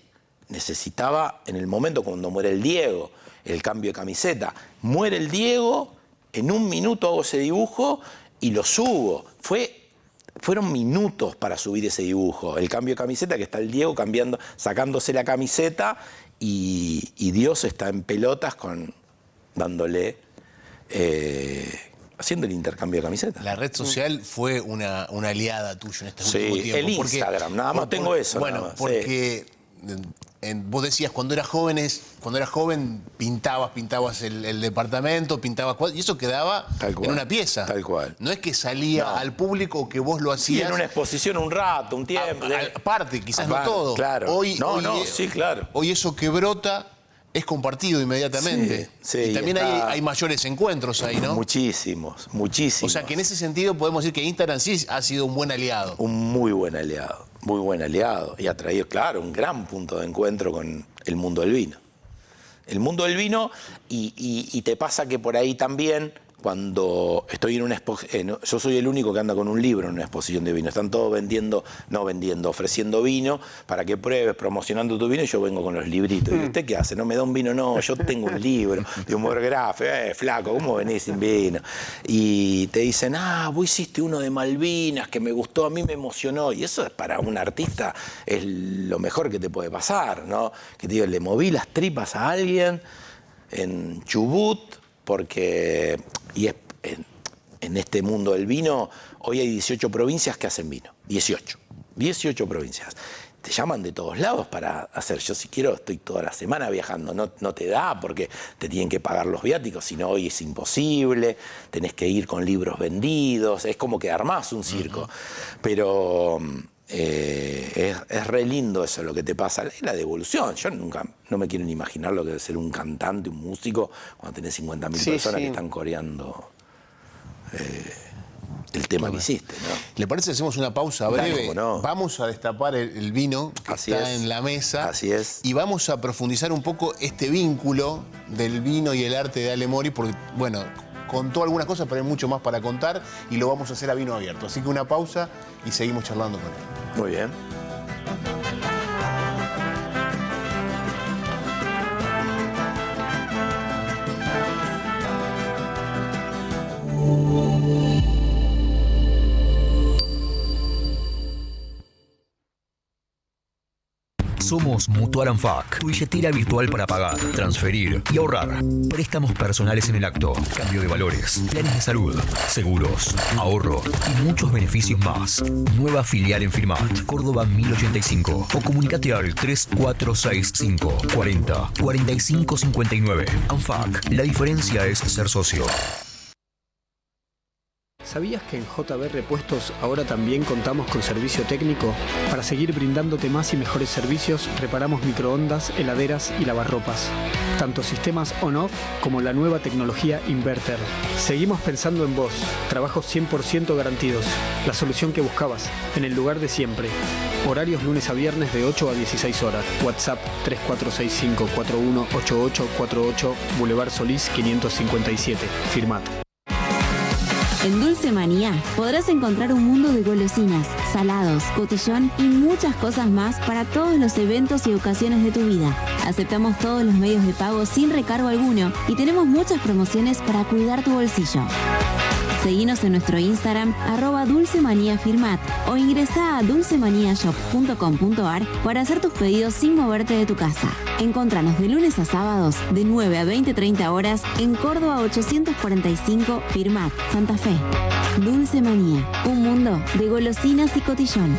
Necesitaba, en el momento cuando muere el Diego, el cambio de camiseta, muere el Diego, en un minuto hago ese dibujo y lo subo. Fueron minutos para subir ese dibujo. El cambio de camiseta, que está el Diego sacándose la camiseta y Dios está en pelotas dándole, haciendo el intercambio de camisetas. La red social fue una aliada tuya en este último tiempo. El Instagram, nada más tengo eso. Bueno, porque vos decías, cuando eras joven pintabas el departamento, pintabas cuadros, y eso quedaba en una pieza. Tal cual. No es que salía al público o que vos lo hacías. Sí, en una exposición un rato, un tiempo. Aparte, quizás no todo. Claro. Sí, claro. Hoy eso que brota es compartido inmediatamente. Sí, y también hay mayores encuentros ahí, ¿no? Muchísimos. O sea que en ese sentido podemos decir que Instagram sí ha sido un buen aliado. Un muy buen aliado. Y ha traído, claro, un gran punto de encuentro con el mundo del vino. El mundo del vino, y te pasa que por ahí también, cuando estoy en una exposición, yo soy el único que anda con un libro en una exposición de vino. Están todos ofreciendo vino para que pruebes, promocionando tu vino, y yo vengo con los libritos. ¿Y usted qué hace? ¿No me da un vino? No, yo tengo un libro de humor gráfico. Flaco, ¿cómo venís sin vino? Y te dicen, vos hiciste uno de Malvinas que me gustó, a mí me emocionó. Y eso es para un artista, es lo mejor que te puede pasar, ¿no? Que te digo, le moví las tripas a alguien en Chubut, porque en este mundo del vino, hoy hay 18 provincias que hacen vino. 18 provincias. Te llaman de todos lados para hacer. Yo si quiero estoy toda la semana viajando. No te da porque te tienen que pagar los viáticos, si no hoy es imposible. Tenés que ir con libros vendidos. Es como que armás un circo. Pero es re lindo eso lo que te pasa. La devolución. Yo no me quiero ni imaginar lo que debe ser un cantante, un músico, cuando tenés 50.000 personas que están coreando el tema que hiciste, ¿no? ¿Le parece que hacemos una pausa breve? Claro, no. Vamos a destapar el vino que está en la mesa. Así es. Y vamos a profundizar un poco este vínculo del vino y el arte de Ale Mori, porque, bueno, contó algunas cosas, pero hay mucho más para contar y lo vamos a hacer a vino abierto. Así que una pausa y seguimos charlando con él. Muy bien. Somos Mutual Anfac, tu billetera virtual para pagar, transferir y ahorrar. Préstamos personales en el acto, cambio de valores, planes de salud, seguros, ahorro y muchos beneficios más. Nueva filial en Firmat, Córdoba 1085 o comunicate al 3465 40 45 59. Anfac, la diferencia es ser socio. ¿Sabías que en JB Repuestos ahora también contamos con servicio técnico? Para seguir brindándote más y mejores servicios, reparamos microondas, heladeras y lavarropas. Tanto sistemas on-off como la nueva tecnología Inverter. Seguimos pensando en vos. Trabajos 100% garantidos. La solución que buscabas, en el lugar de siempre. Horarios lunes a viernes de 8 a 16 horas. WhatsApp 3465-418848, Boulevard Solís 557. Firmat. En Dulce Manía podrás encontrar un mundo de golosinas, salados, cotillón y muchas cosas más para todos los eventos y ocasiones de tu vida. Aceptamos todos los medios de pago sin recargo alguno y tenemos muchas promociones para cuidar tu bolsillo. Seguinos en nuestro Instagram @dulcemaniafirmat o ingresá a dulcemaniashop.com.ar para hacer tus pedidos sin moverte de tu casa. Encontranos de lunes a sábados de 9 a 20-30 horas en Córdoba 845 Firmat, Santa Fe. Dulce Manía, un mundo de golosinas y cotillón.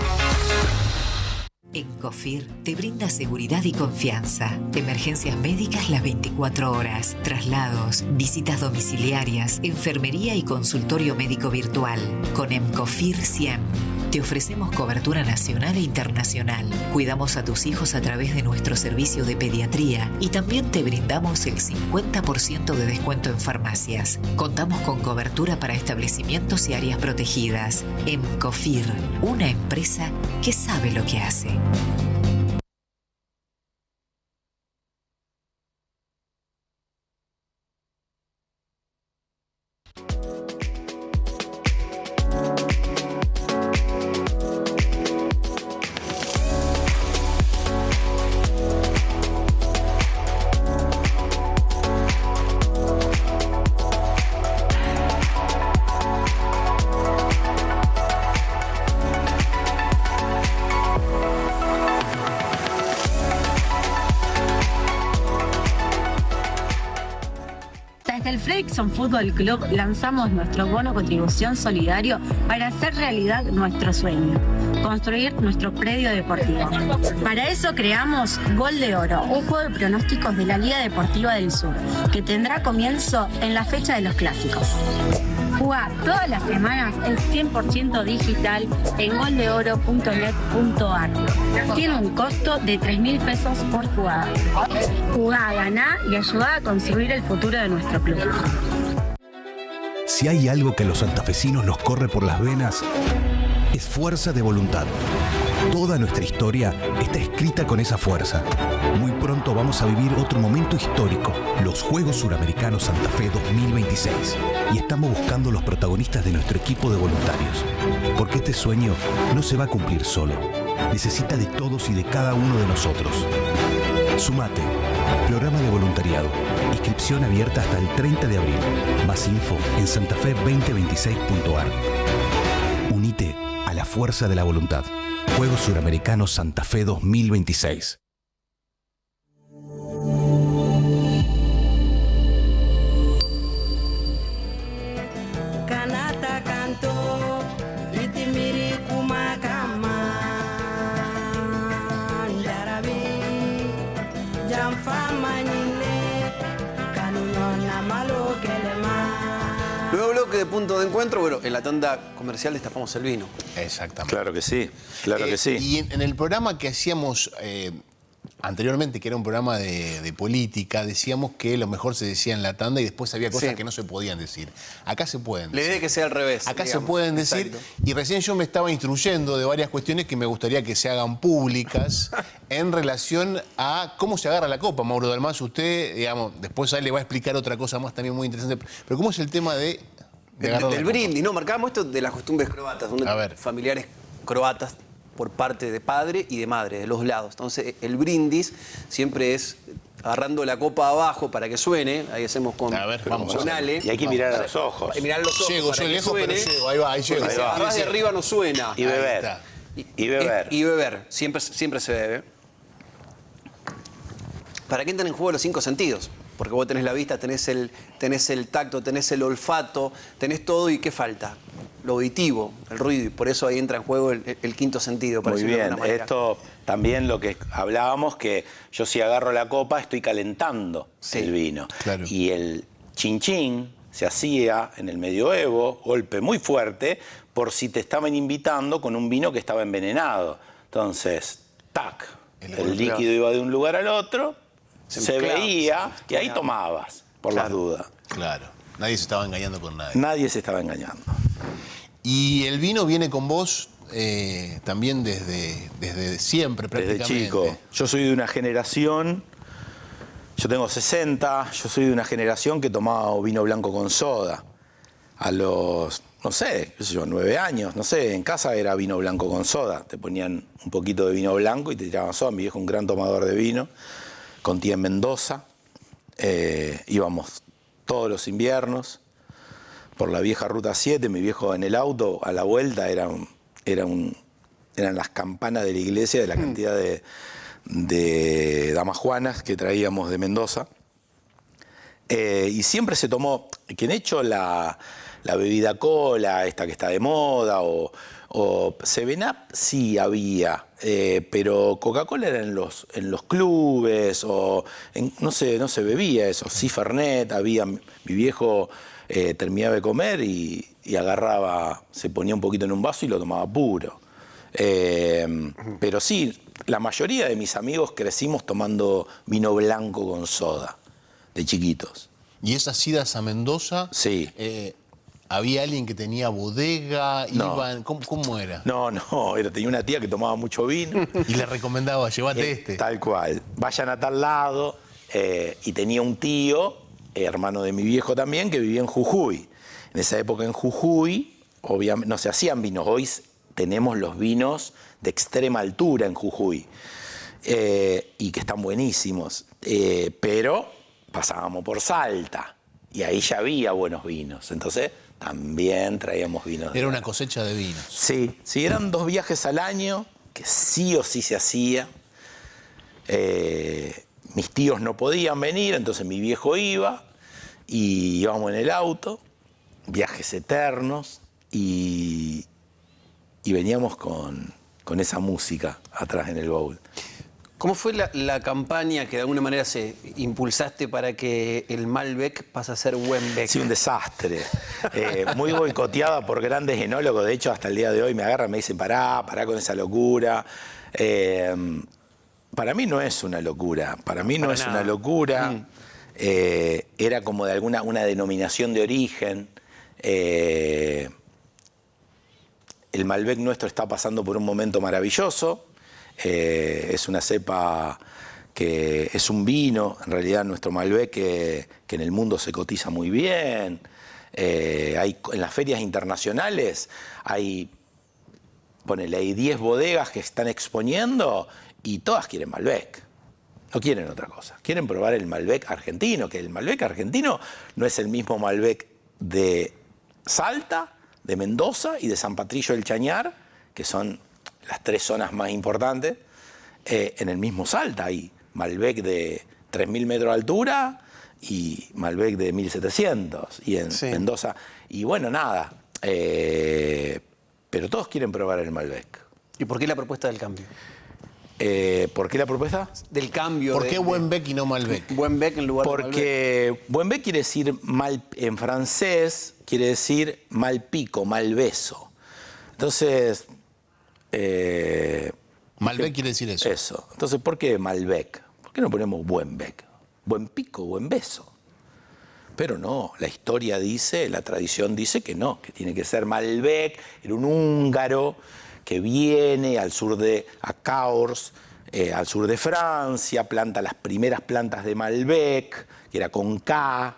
Encofir te brinda seguridad y confianza. Emergencias médicas las 24 horas. Traslados, visitas domiciliarias, enfermería y consultorio médico virtual. Con Encofir 100 te ofrecemos cobertura nacional e internacional. Cuidamos a tus hijos a través de nuestro servicio de pediatría y también te brindamos el 50% de descuento en farmacias. Contamos con cobertura para establecimientos y áreas protegidas. Encofir, una empresa que sabe lo que hace. Desde el Fredrickson Fútbol Club lanzamos nuestro bono contribución solidario para hacer realidad nuestro sueño. construir nuestro predio deportivo. Para eso creamos Gol de Oro, un juego de pronósticos de la Liga Deportiva del Sur, que tendrá comienzo en la fecha de los clásicos. Jugá todas las semanas el 100% digital en goldeoro.net.ar. Tiene un costo de 3.000 pesos por jugada. Jugá, ganá y ayudá a construir el futuro de nuestro club. Si hay algo que a los santafesinos nos corre por las venas, es fuerza de voluntad. Toda nuestra historia está escrita con esa fuerza. Muy pronto vamos a vivir otro momento histórico, los Juegos Suramericanos Santa Fe 2026. Y estamos buscando los protagonistas de nuestro equipo de voluntarios. Porque este sueño no se va a cumplir solo. Necesita de todos y de cada uno de nosotros. Sumate. Programa de voluntariado. Inscripción abierta hasta el 30 de abril. Más info en santafe2026.ar. Unite a la fuerza de la voluntad. Juegos Suramericanos Santa Fe 2026. Kanata canto itimiri kumakama Yarabi Jamfa manile Kanunona malo kelema. Nuevo bloque de Punto de Encuentro. Bueno, en la tanda comercial destapamos el vino. Exactamente. Claro que sí, claro que sí. Y en el programa que hacíamos anteriormente, que era un programa de política, decíamos que lo mejor se decía en la tanda y después había cosas que no se podían decir. Acá se pueden decir. La idea es que sea al revés. Acá digamos. se pueden decir. Exacto. Y recién yo me estaba instruyendo de varias cuestiones que me gustaría que se hagan públicas en relación a cómo se agarra la copa. Mauro Dalmazo, usted, digamos, después a él le va a explicar otra cosa más también muy interesante. Pero ¿cómo es el tema de agarrar Del la copa? brindis, ¿no? Marcábamos esto de las costumbres croatas, donde A ver. familiares croatas por parte de padre y de madre, de los lados. Entonces, el brindis siempre es agarrando la copa abajo para que suene. Ahí hacemos con, A ver, vamos a con hacer. Ale. Y hay que mirar a los ojos. Hay que mirar los ojos Llego, para yo que lejos, suene. pero llego. Ahí va, ahí llego. Porque si va. agarrás de arriba no suena. Y beber. está. Y beber. Y beber. Siempre se bebe. ¿Para qué entran en juego los 5 sentidos? Porque vos tenés la vista, tenés el tacto, tenés el olfato, tenés todo. ¿Y qué falta? Lo auditivo, el ruido. Y por eso ahí entra en juego el quinto sentido. Para Muy decirlo de bien, alguna manera. esto también lo que hablábamos, que yo si agarro la copa estoy calentando el vino. Claro. Y el chin-chin se hacía en el medioevo, golpe muy fuerte, por si te estaban invitando con un vino que estaba envenenado. Entonces, tac, el líquido iba de un lugar al otro, se veía y ahí tomabas, por las dudas. Claro. Nadie se estaba engañando con nadie. Nadie se estaba engañando. Y el vino viene con vos también desde siempre, Desde prácticamente. chico. Yo soy de una generación, yo tengo 60, yo soy de una generación que tomaba vino blanco con soda. A los, no sé, qué sé yo, 9 años, no sé, en casa era vino blanco con soda. Te ponían un poquito de vino blanco y te tiraban soda. Mi viejo, un gran tomador de vino, con tía en Mendoza. Íbamos todos los inviernos por la vieja Ruta 7, mi viejo en el auto, a la vuelta eran las campanas de la iglesia de la cantidad de damajuanas que traíamos de Mendoza. Y siempre se tomó, que en hecho la bebida cola, esta que está de moda, o 7-Up sí había, pero Coca-Cola era en los clubes, o no se bebía eso, sí Fernet, había, mi viejo terminaba de comer y agarraba, se ponía un poquito en un vaso y lo tomaba puro. Pero sí, la mayoría de mis amigos crecimos tomando vino blanco con soda, de chiquitos. ¿Y esas idas a Mendoza? Sí. ¿Había alguien que tenía bodega? No. Iban, ¿cómo era? No, tenía una tía que tomaba mucho vino. Y le recomendaba, llévate este. Tal cual. Vayan a tal lado. Y tenía un tío, hermano de mi viejo también, que vivía en Jujuy. En esa época en Jujuy, obviamente, no se hacían vinos. Hoy tenemos los vinos de extrema altura en Jujuy. Y que están buenísimos. Pero pasábamos por Salta. Y ahí ya había buenos vinos. Entonces también traíamos vinos. Era una cosecha de vinos. Sí, eran 2 viajes al año, que sí o sí se hacía. Mis tíos no podían venir, entonces mi viejo iba, y íbamos en el auto, viajes eternos, y veníamos con con esa música atrás en el baúl. ¿Cómo fue la campaña que de alguna manera impulsaste para que el Malbec pase a ser Wenbec? Sí, un desastre. Muy boicoteada por grandes enólogos. De hecho, hasta el día de hoy me agarran y me dicen, pará con esa locura. Para mí no es una locura. Para mí no es una locura. Era como de una denominación de origen. El Malbec nuestro está pasando por un momento maravilloso. Es una cepa que es un vino, en realidad nuestro Malbec que en el mundo se cotiza muy bien. En las ferias internacionales hay 10 bodegas que están exponiendo y todas quieren Malbec. No quieren otra cosa. Quieren probar el Malbec argentino, que el Malbec argentino no es el mismo Malbec de Salta, de Mendoza y de San Patricio del Chañar, que son las 3 zonas más importantes. En el mismo Salta hay Malbec de 3.000 metros de altura y Malbec de 1.700. Y en Mendoza. Y bueno, nada. Pero todos quieren probar el Malbec. ¿Y por qué la propuesta del cambio? ¿Por qué la propuesta? Del cambio. ¿Por qué Wenbec y no Malbec? Wenbec en lugar de Malbec. Porque Wenbec quiere decir en francés, quiere decir mal pico, mal beso. Entonces. Malbec quiere decir eso. Eso. Entonces, ¿por qué Malbec? ¿Por qué no ponemos Wenbec? Buen pico, buen beso. Pero no, la historia dice, la tradición dice que no, que tiene que ser Malbec. Era un húngaro que viene al sur de Cahors, al sur de Francia, planta las primeras plantas de Malbec, que era con K,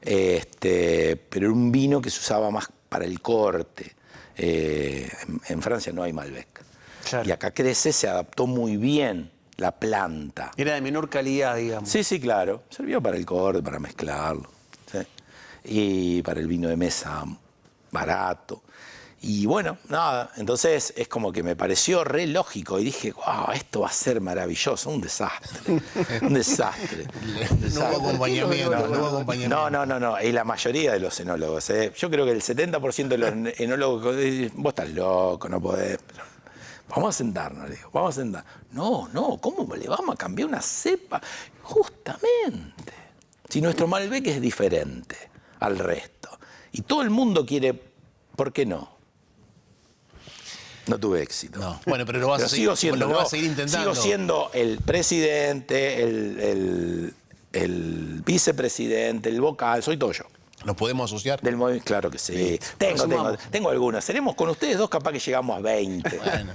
pero era un vino que se usaba más para el corte. En Francia no hay Malbec. Claro. Y acá crece, se adaptó muy bien la planta. Era de menor calidad, digamos. Sí, claro. Servía para el corte, para mezclarlo. ¿Sí? Y para el vino de mesa barato. Y bueno, nada. Entonces es como que me pareció re lógico y dije, wow, esto va a ser maravilloso. Un desastre. Un desastre. No hubo acompañamiento. No. Y la mayoría de los enólogos. Yo creo que el 70% de los enólogos dicen, vos estás loco, no podés. Pero vamos a sentarnos, le digo, vamos a sentar. No, ¿cómo le vamos a cambiar una cepa? Justamente. Si nuestro Malbec es diferente al resto. Y todo el mundo quiere, ¿por qué no? No tuve éxito. No. Bueno, pero lo vas a seguir intentando. Sigo siendo el presidente, el vicepresidente, el vocal, soy todo yo. ¿Nos podemos asociar? Del movimiento, claro que sí. Tengo algunas. Seremos con ustedes dos, capaz que llegamos a 20. Bueno.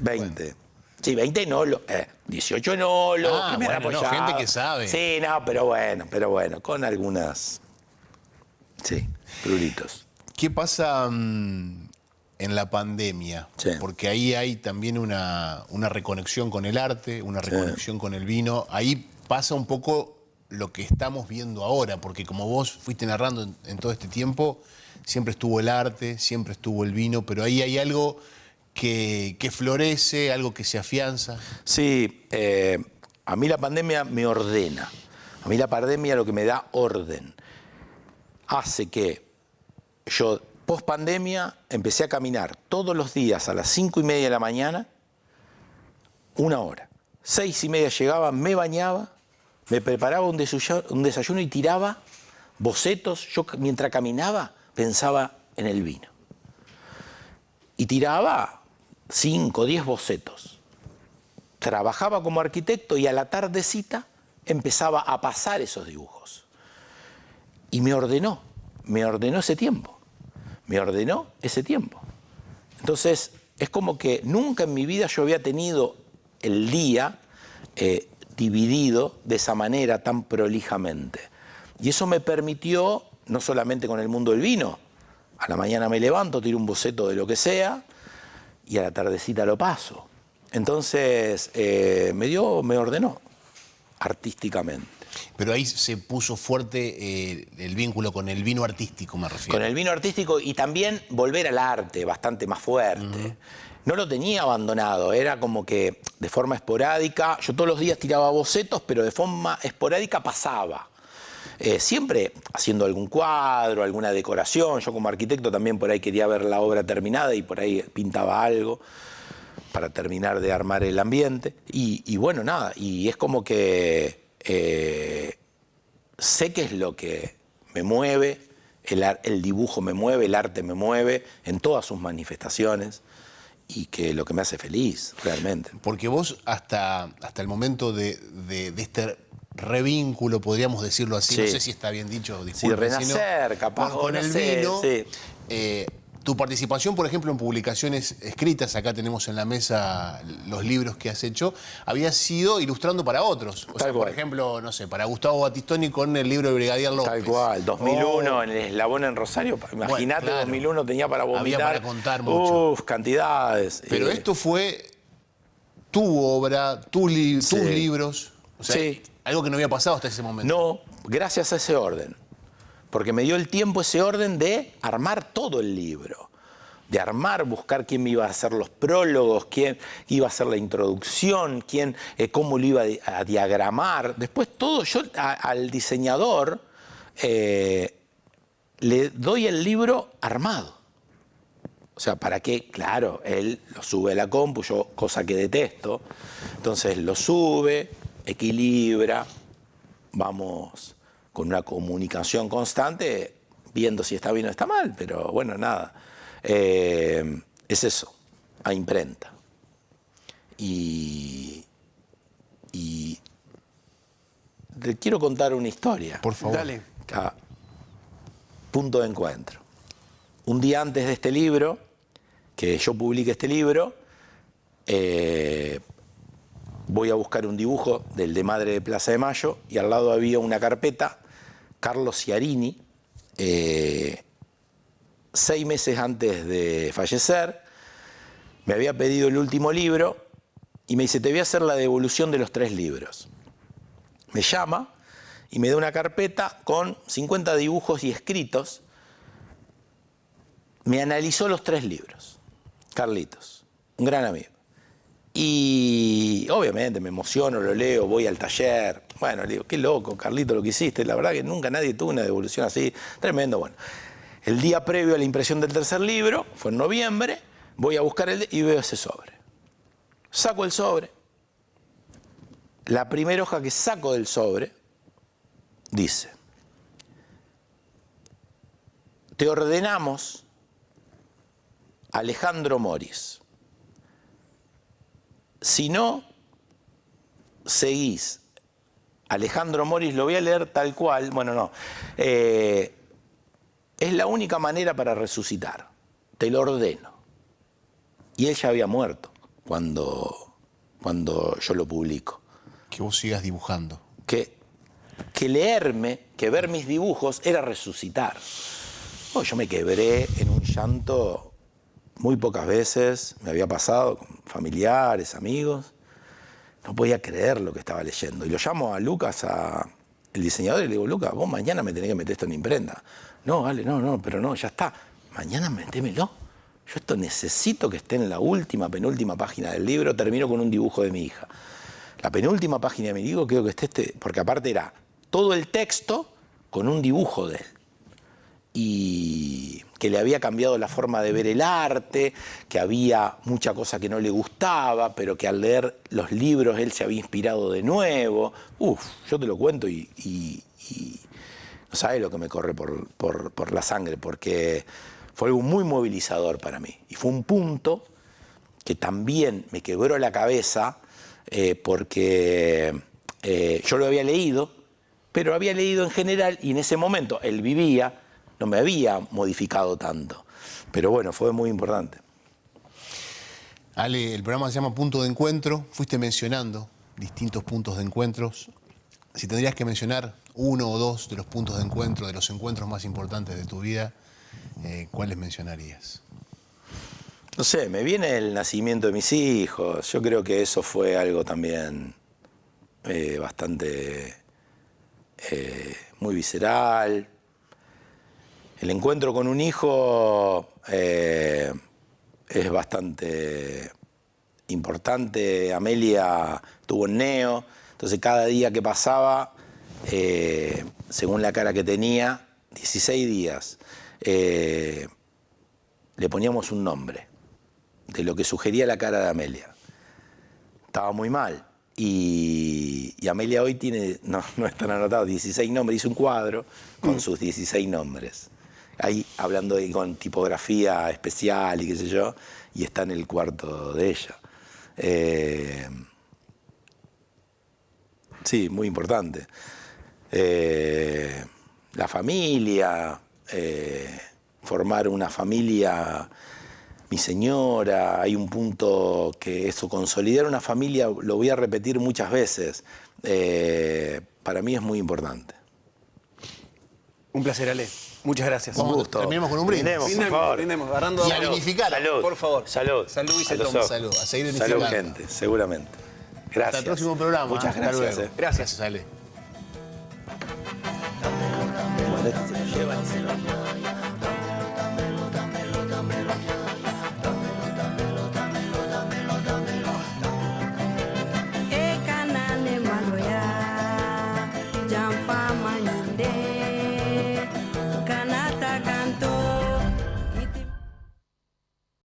20. Bueno. Sí, 20 enólogos, 18 enólogos. Gente que sabe. Sí, no, pero bueno, con algunas. Sí, pruritos. ¿Qué pasa en la pandemia? Sí. Porque ahí hay también una reconexión con el arte, una reconexión con el vino. Ahí pasa un poco lo que estamos viendo ahora, porque como vos fuiste narrando en todo este tiempo, siempre estuvo el arte, siempre estuvo el vino, pero ahí hay algo que florece, algo que se afianza. Sí, a mí la pandemia me ordena. A mí la pandemia lo que me da orden. Hace que yo, post pandemia, empecé a caminar todos los días a las 5:30 de la mañana, 1 hora. 6:30 llegaba, me bañaba, me preparaba un desayuno y tiraba bocetos. Yo mientras caminaba pensaba en el vino. Y tiraba 5 o 10 bocetos. Trabajaba como arquitecto y a la tardecita empezaba a pasar esos dibujos. Y me ordenó ese tiempo. Entonces, es como que nunca en mi vida yo había tenido el día dividido de esa manera tan prolijamente. Y eso me permitió, no solamente con el mundo del vino, a la mañana me levanto, tiro un boceto de lo que sea y a la tardecita lo paso. Entonces, me ordenó artísticamente. Pero ahí se puso fuerte el vínculo con el vino artístico, me refiero. Con el vino artístico y también volver al arte bastante más fuerte. No lo tenía abandonado, era como que de forma esporádica, yo todos los días tiraba bocetos, pero de forma esporádica pasaba. Siempre haciendo algún cuadro, alguna decoración. Yo como arquitecto también por ahí quería ver la obra terminada y por ahí pintaba algo. para terminar de armar el ambiente. Y bueno, nada, y es como que sé que es lo que me mueve, el dibujo me mueve, el arte me mueve en todas sus manifestaciones, y que lo que me hace feliz, realmente. Porque vos hasta el momento de este revínculo, podríamos decirlo así, no sé si está bien dicho, disculpe, sí, renacer, capaz, con el vino, tu participación, por ejemplo, en publicaciones escritas, acá tenemos en la mesa los libros que has hecho, había sido ilustrando para otros. O sea, por ejemplo, no sé, para Gustavo Battistoni con el libro de Brigadier López. Tal cual, 2001 en el Eslabón en Rosario, imagínate, claro, 2001 tenía para vomitar. Había para contar mucho. Cantidades. Pero esto fue tu obra, tus libros, o sea, algo que no había pasado hasta ese momento. No, gracias a ese orden. Porque me dio el tiempo ese orden de armar todo el libro. De armar, buscar quién me iba a hacer los prólogos, quién iba a hacer la introducción, cómo lo iba a diagramar. Después todo, yo al diseñador le doy el libro armado. O sea, para que, claro, él lo sube a la compu, yo, cosa que detesto. Entonces lo sube, equilibra, vamos con una comunicación constante, viendo si está bien o está mal, pero bueno, nada. Es eso, a imprenta. Y te quiero contar una historia. Por favor. Dale. Punto de encuentro. Un día antes de este libro, que yo publique este libro, voy a buscar un dibujo del de Madre de Plaza de Mayo, y al lado había una carpeta, Carlos Ciarini, 6 meses antes de fallecer, me había pedido el último libro y me dice, te voy a hacer la devolución de los 3 libros. Me llama y me da una carpeta con 50 dibujos y escritos. Me analizó los 3 libros. Carlitos, un gran amigo. Y obviamente me emociono, lo leo, voy al taller. Bueno, le digo, qué loco, Carlito, lo que hiciste. La verdad que nunca nadie tuvo una devolución así. Tremendo, bueno. El día previo a la impresión del 3er libro, fue en noviembre, voy a buscar y veo ese sobre. Saco el sobre. La primera hoja que saco del sobre dice, te ordenamos, Alejandro Moris, si no seguís Alejandro Moris, lo voy a leer tal cual, bueno, no, es la única manera para resucitar, te lo ordeno. Y él ya había muerto cuando yo lo publico. Que vos sigas dibujando. Que leerme, que ver mis dibujos era resucitar. Oh, yo me quebré en un llanto muy pocas veces, me había pasado con familiares, amigos. No podía creer lo que estaba leyendo. Y lo llamo a Lucas, el diseñador, y le digo, Lucas, vos mañana me tenés que meter esto en imprenta. No, vale, no, pero no, ya está. Mañana metémelo. Yo esto necesito que esté en la última, penúltima página del libro. Termino con un dibujo de mi hija. La penúltima página de mi libro creo que esté porque aparte era todo el texto con un dibujo de él. Y que le había cambiado la forma de ver el arte, que había mucha cosa que no le gustaba, pero que al leer los libros él se había inspirado de nuevo. Yo te lo cuento y no sabes lo que me corre por la sangre, porque fue algo muy movilizador para mí. Y fue un punto que también me quebró la cabeza, porque yo lo había leído, pero había leído en general y en ese momento él vivía, no me había modificado tanto. Pero bueno, fue muy importante. Ale, el programa se llama Punto de Encuentro. Fuiste mencionando distintos puntos de encuentros. Si tendrías que mencionar 1 o 2 de los puntos de encuentro, de los encuentros más importantes de tu vida, ¿cuáles mencionarías? No sé, me viene el nacimiento de mis hijos. Yo creo que eso fue algo también bastante muy visceral. El encuentro con un hijo es bastante importante. Amelia tuvo un neo, entonces cada día que pasaba, según la cara que tenía, 16 días, le poníamos un nombre. de lo que sugería la cara de Amelia. Estaba muy mal. Y Amelia hoy tiene, no están anotados, 16 nombres. Hizo un cuadro con sus 16 nombres. Ahí hablando con tipografía especial y qué sé yo, y está en el cuarto de ella. Sí, muy importante. La familia, formar una familia, mi señora, hay un punto que eso, consolidar una familia, lo voy a repetir muchas veces, para mí es muy importante. Un placer, Ale. Muchas gracias. Vamos, Un gusto. terminemos con un brindis. Brindemos, agarrando Y a vinificar. Salud. Por favor. Salud. Salud y se A los toma. ojos. Salud, a seguir Salud, vinificando. gente, seguramente. Gracias. Hasta el próximo programa. Muchas Hasta gracias. luego. Gracias. Ale. Bueno, este se lo llevan y se lo...